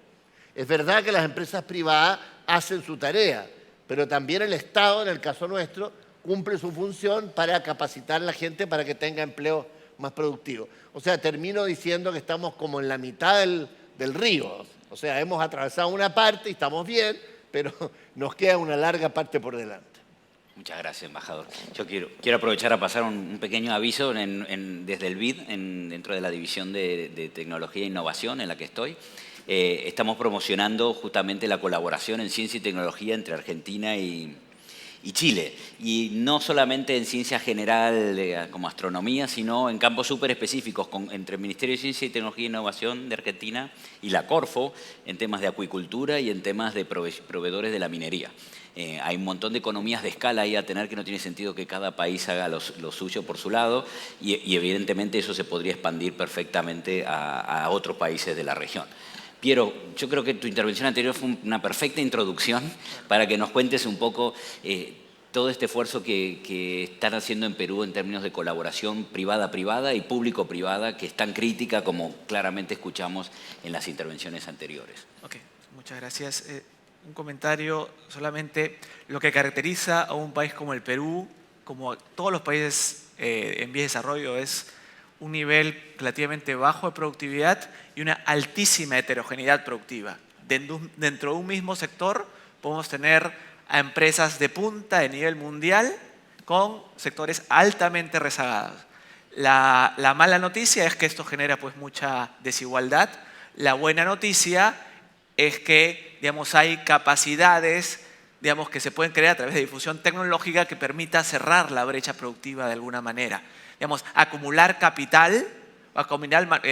Es verdad que las empresas privadas hacen su tarea, pero también el Estado, en el caso nuestro, cumple su función para capacitar a la gente para que tenga empleo más productivo. O sea, termino diciendo que estamos como en la mitad del río. O sea, hemos atravesado una parte y estamos bien, pero nos queda una larga parte por delante. Muchas gracias, embajador. Yo quiero aprovechar a pasar un pequeño aviso desde el BID, dentro de la División de Tecnología e Innovación en la que estoy. Estamos promocionando justamente la colaboración en ciencia y tecnología entre Argentina y Chile. Y no solamente en ciencia general como astronomía, sino en campos súper específicos entre el Ministerio de Ciencia y Tecnología e Innovación de Argentina y la Corfo, en temas de acuicultura y en temas de proveedores de la minería. Hay un montón de economías de escala ahí a tener que no tiene sentido que cada país haga lo suyo por su lado y evidentemente eso se podría expandir perfectamente a otros países de la región. Piero, yo creo que tu intervención anterior fue una perfecta introducción para que nos cuentes un poco todo este esfuerzo que están haciendo en Perú en términos de colaboración privada-privada y público-privada, que es tan crítica como claramente escuchamos en las intervenciones anteriores. Ok, muchas gracias. Un comentario solamente. Lo que caracteriza a un país como el Perú, como a todos los países en vías de desarrollo, es un nivel relativamente bajo de productividad y una altísima heterogeneidad productiva. Dentro de un mismo sector podemos tener a empresas de punta de nivel mundial con sectores altamente rezagados. La mala noticia es que esto genera pues mucha desigualdad. La buena noticia es que, digamos, hay capacidades, digamos, que se pueden crear a través de difusión tecnológica que permita cerrar la brecha productiva de alguna manera. Digamos, acumular capital,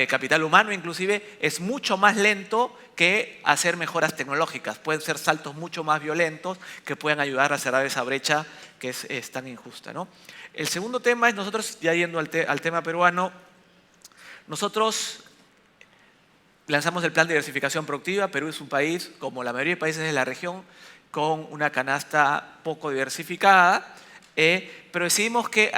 capital humano inclusive, es mucho más lento que hacer mejoras tecnológicas. Pueden ser saltos mucho más violentos que puedan ayudar a cerrar esa brecha que es tan injusta, ¿no? El segundo tema es, nosotros, ya yendo al tema peruano, nosotros lanzamos el plan de diversificación productiva. Perú es un país, como la mayoría de países de la región, con una canasta poco diversificada, pero decidimos que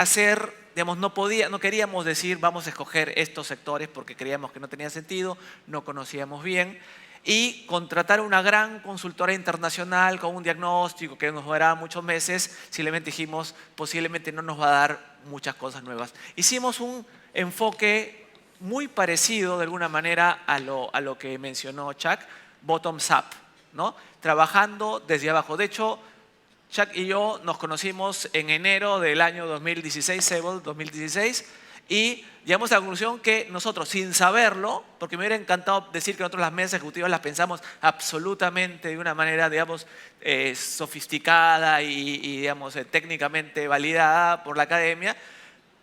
digamos, no queríamos decir vamos a escoger estos sectores porque creíamos que no tenía sentido, no conocíamos bien, y contratar una gran consultora internacional con un diagnóstico que nos dará muchos meses, simplemente dijimos posiblemente no nos va a dar muchas cosas nuevas. Hicimos un enfoque muy parecido de alguna manera a lo que mencionó Chuck, bottoms up, ¿no? Trabajando desde abajo. De hecho, Chuck y yo nos conocimos en enero del año 2016, Sebel 2016, y llegamos a la conclusión que nosotros, sin saberlo, porque me hubiera encantado decir que nosotros las mesas ejecutivas las pensamos absolutamente de una manera, digamos, sofisticada y digamos, técnicamente validada por la academia,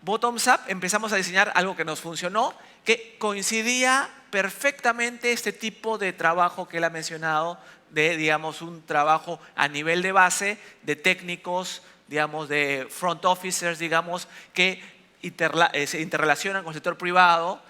bottoms up empezamos a diseñar algo que nos funcionó, que coincidía perfectamente este tipo de trabajo que él ha mencionado, de, digamos, un trabajo a nivel de base, de técnicos, digamos, de front officers, digamos, que se interrelacionan con el sector privado,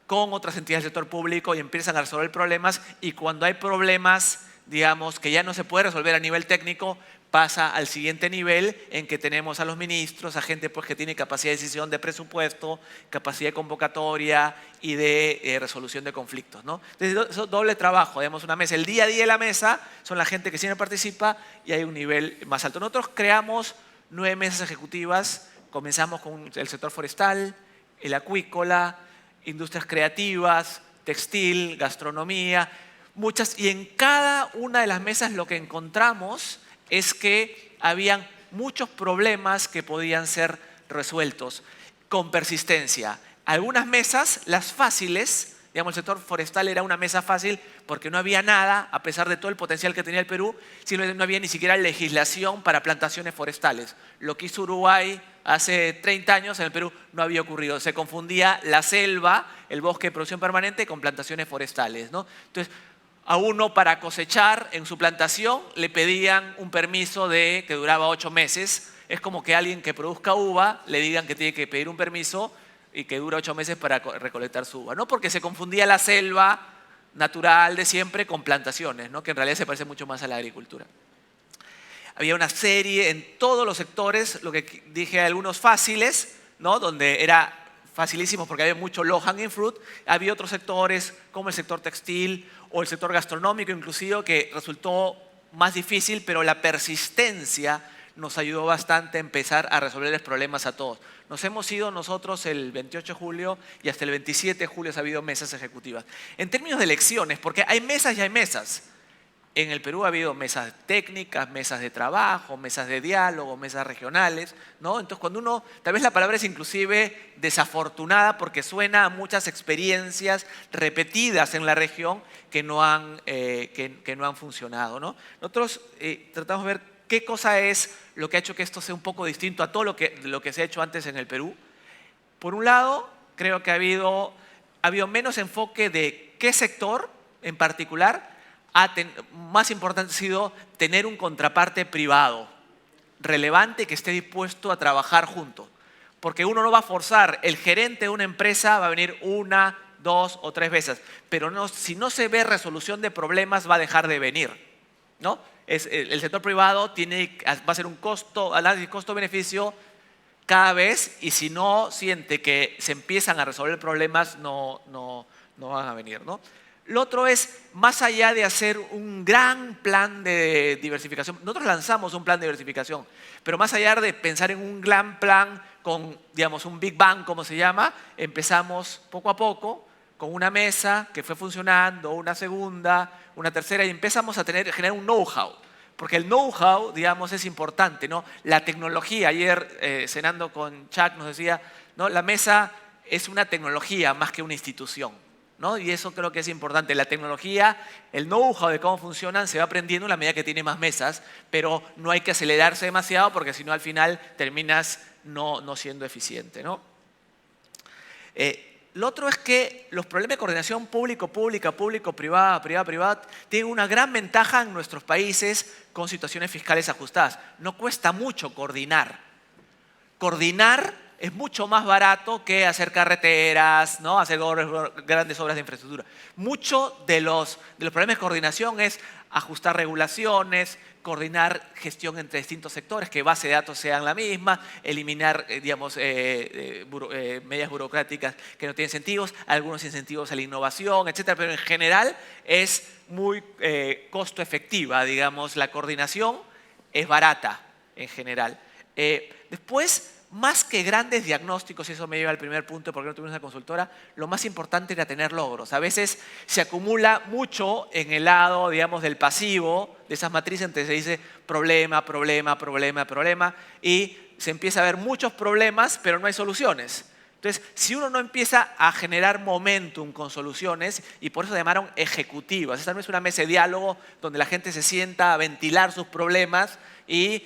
con otras entidades del sector público y empiezan a resolver problemas, y cuando hay problemas, digamos, que ya no se puede resolver a nivel técnico, pasa al siguiente nivel en que tenemos a los ministros, a gente pues, que tiene capacidad de decisión de presupuesto, capacidad de convocatoria y de resolución de conflictos, ¿no? Entonces, eso doble trabajo, digamos, una mesa. El día a día de la mesa son la gente que siempre participa y hay un nivel más alto. Nosotros creamos 9 mesas ejecutivas, comenzamos con el sector forestal, el acuícola, industrias creativas, textil, gastronomía, muchas, y en cada una de las mesas lo que encontramos es que habían muchos problemas que podían ser resueltos con persistencia. Algunas mesas, las fáciles, digamos, el sector forestal era una mesa fácil porque no había nada, a pesar de todo el potencial que tenía el Perú, no había ni siquiera legislación para plantaciones forestales. Lo que hizo Uruguay hace 30 años en el Perú no había ocurrido. Se confundía la selva, el bosque de producción permanente, con plantaciones forestales, ¿no? Entonces, a uno para cosechar en su plantación le pedían un permiso que duraba 8 meses. Es como que a alguien que produzca uva le digan que tiene que pedir un permiso y que dura 8 meses para recolectar su uva, ¿no? Porque se confundía la selva natural de siempre con plantaciones, ¿no? Que en realidad se parece mucho más a la agricultura. Había una serie en todos los sectores, lo que dije, algunos fáciles, ¿no? Donde era facilísimos porque había mucho low hanging fruit. Había otros sectores como el sector textil o el sector gastronómico inclusive, que resultó más difícil, pero la persistencia nos ayudó bastante a empezar a resolverles problemas a todos. Nos hemos ido nosotros el 28 de julio y hasta el 27 de julio ha habido mesas ejecutivas. En términos de elecciones, porque hay mesas y hay mesas. En el Perú ha habido mesas técnicas, mesas de trabajo, mesas de diálogo, mesas regionales, ¿no? Entonces, cuando uno, tal vez la palabra es inclusive desafortunada porque suena a muchas experiencias repetidas en la región que no han funcionado, ¿no? Nosotros tratamos de ver qué cosa es lo que ha hecho que esto sea un poco distinto a todo lo que se ha hecho antes en el Perú. Por un lado, creo que ha habido menos enfoque de qué sector en particular. Más importante ha sido tener un contraparte privado relevante que esté dispuesto a trabajar junto. Porque uno no va a forzar, el gerente de una empresa va a venir 1, 2 o 3 veces, pero si no se ve resolución de problemas va a dejar de venir, ¿no? El sector privado va a ser un análisis costo-beneficio cada vez, y si no siente que se empiezan a resolver problemas no van a venir, ¿no? Lo otro es, más allá de hacer un gran plan de diversificación, nosotros lanzamos un plan de diversificación, pero más allá de pensar en un gran plan con, digamos, un Big Bang, como se llama, empezamos poco a poco con una mesa que fue funcionando, una segunda, una tercera, y empezamos a generar un know-how. Porque el know-how, digamos, es importante, ¿no? La tecnología, ayer cenando con Chuck nos decía, ¿no? La mesa es una tecnología más que una institución, ¿no? Y eso creo que es importante. La tecnología, el know-how de cómo funcionan se va aprendiendo en la medida que tiene más mesas, pero no hay que acelerarse demasiado porque si no al final terminas no siendo eficiente, ¿no? Lo otro es que los problemas de coordinación público-pública, público-privada, privada-privada, tienen una gran ventaja en nuestros países con situaciones fiscales ajustadas. No cuesta mucho coordinar. Coordinar es mucho más barato que hacer carreteras, ¿no? Hacer grandes obras de infraestructura. Mucho de los problemas de coordinación es ajustar regulaciones, coordinar gestión entre distintos sectores, que base de datos sean la misma, eliminar, digamos, medidas burocráticas que no tienen incentivos, algunos incentivos a la innovación, etcétera. Pero en general es muy costo efectiva, digamos, la coordinación es barata en general. Después, más que grandes diagnósticos, y eso me lleva al primer punto, porque no tuvimos una consultora, lo más importante era tener logros. A veces se acumula mucho en el lado, digamos, del pasivo, de esas matrices, entonces se dice problema, problema, problema, problema, y se empieza a ver muchos problemas, pero no hay soluciones. Entonces, si uno no empieza a generar momentum con soluciones, y por eso se llamaron ejecutivas, esta no es una mesa de diálogo donde la gente se sienta a ventilar sus problemas y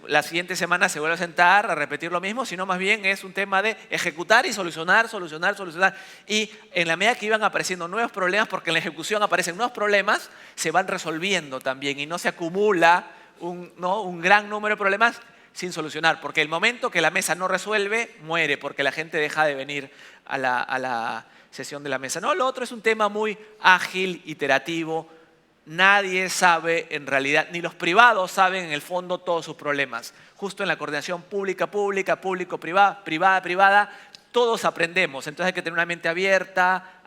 la siguiente semana se vuelve a sentar a repetir lo mismo, sino más bien es un tema de ejecutar y solucionar, solucionar, solucionar. Y en la medida que iban apareciendo nuevos problemas, porque en la ejecución aparecen nuevos problemas, se van resolviendo también y no se acumula un gran número de problemas sin solucionar, porque el momento que la mesa no resuelve, muere, porque la gente deja de venir a la sesión de la mesa. No, lo otro es un tema muy ágil, iterativo. Nadie sabe en realidad, ni los privados saben en el fondo todos sus problemas. Justo en la coordinación pública-pública, público-privada, privada-privada, todos aprendemos. Entonces hay que tener una mente abierta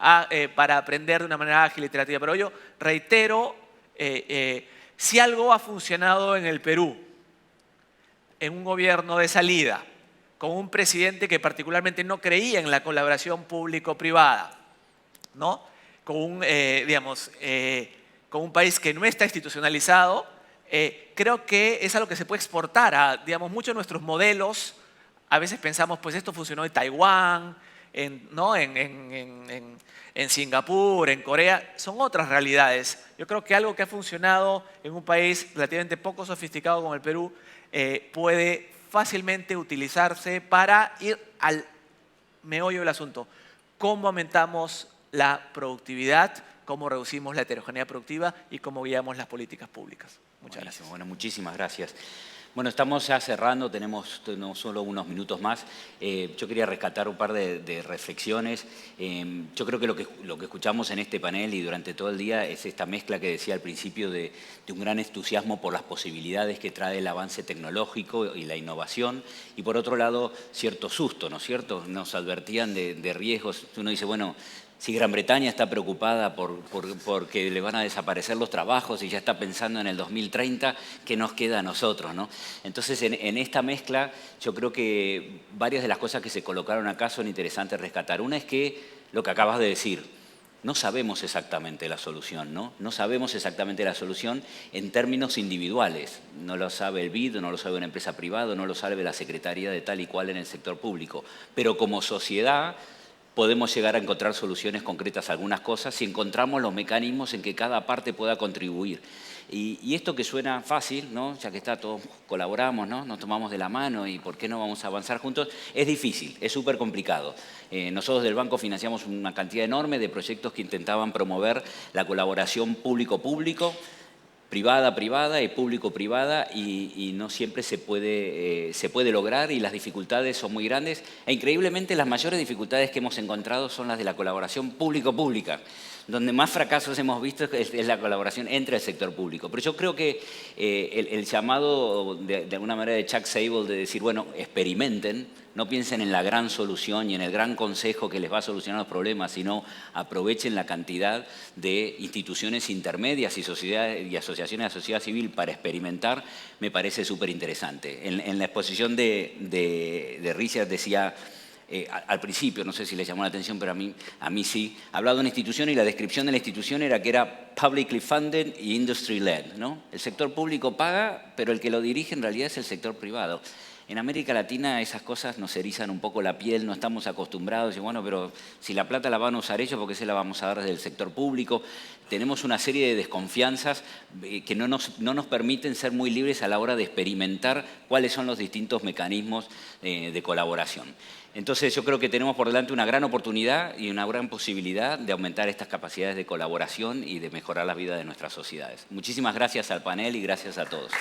para aprender de una manera ágil, iterativa. Pero yo reitero, si algo ha funcionado en el Perú, en un gobierno de salida, con un presidente que particularmente no creía en la colaboración público-privada, ¿no? Con un, con un país que no está institucionalizado, creo que es algo que se puede exportar a, digamos, muchos de nuestros modelos. A veces pensamos, pues esto funcionó en Taiwán, en Singapur, en Corea, son otras realidades. Yo creo que algo que ha funcionado en un país relativamente poco sofisticado como el Perú puede fácilmente utilizarse para ir al meollo del asunto. ¿Cómo aumentamos la productividad? ¿Cómo reducimos la heterogeneidad productiva? Y cómo guiamos las políticas públicas. Muchas gracias. Bueno, muchísimas gracias. Bueno, estamos ya cerrando, tenemos solo unos minutos más. Yo quería rescatar un par de reflexiones. Yo creo que lo que escuchamos en este panel y durante todo el día es esta mezcla que decía al principio de un gran entusiasmo por las posibilidades que trae el avance tecnológico y la innovación, y por otro lado, cierto susto, ¿no es cierto? Nos advertían de riesgos. Uno dice, bueno, si Gran Bretaña está preocupada porque le van a desaparecer los trabajos y ya está pensando en el 2030, ¿qué nos queda a nosotros, ¿no? Entonces, en esta mezcla, yo creo que varias de las cosas que se colocaron acá son interesantes rescatar. Una es que lo que acabas de decir, no sabemos exactamente la solución, ¿no? No sabemos exactamente la solución en términos individuales. No lo sabe el BID, no lo sabe una empresa privada, no lo sabe la Secretaría de tal y cual en el sector público. Pero como sociedad podemos llegar a encontrar soluciones concretas a algunas cosas si encontramos los mecanismos en que cada parte pueda contribuir. Y esto que suena fácil, ¿no? Ya que todos colaboramos, ¿no? Nos tomamos de la mano y ¿por qué no vamos a avanzar juntos? Es difícil, es súper complicado. Nosotros del banco financiamos una cantidad enorme de proyectos que intentaban promover la colaboración público-público, privada-privada y público-privada, y no siempre se puede lograr, y las dificultades son muy grandes. E increíblemente las mayores dificultades que hemos encontrado son las de la colaboración público-pública. Donde más fracasos hemos visto es la colaboración entre el sector público. Pero yo creo que el llamado de alguna manera de Chuck Sable de decir, bueno, experimenten, no piensen en la gran solución y en el gran consejo que les va a solucionar los problemas, sino aprovechen la cantidad de instituciones intermedias y asociaciones de la sociedad civil para experimentar, me parece súper interesante. En la exposición de Richard decía, al principio, no sé si les llamó la atención, pero a mí sí, hablaba de una institución y la descripción de la institución era que era publicly funded y industry led, ¿no? El sector público paga, pero el que lo dirige en realidad es el sector privado. En América Latina esas cosas nos erizan un poco la piel, no estamos acostumbrados, y bueno, pero si la plata la van a usar ellos, ¿por qué se la vamos a dar desde el sector público? Tenemos una serie de desconfianzas que no nos permiten ser muy libres a la hora de experimentar cuáles son los distintos mecanismos de colaboración. Entonces yo creo que tenemos por delante una gran oportunidad y una gran posibilidad de aumentar estas capacidades de colaboración y de mejorar la vida de nuestras sociedades. Muchísimas gracias al panel y gracias a todos.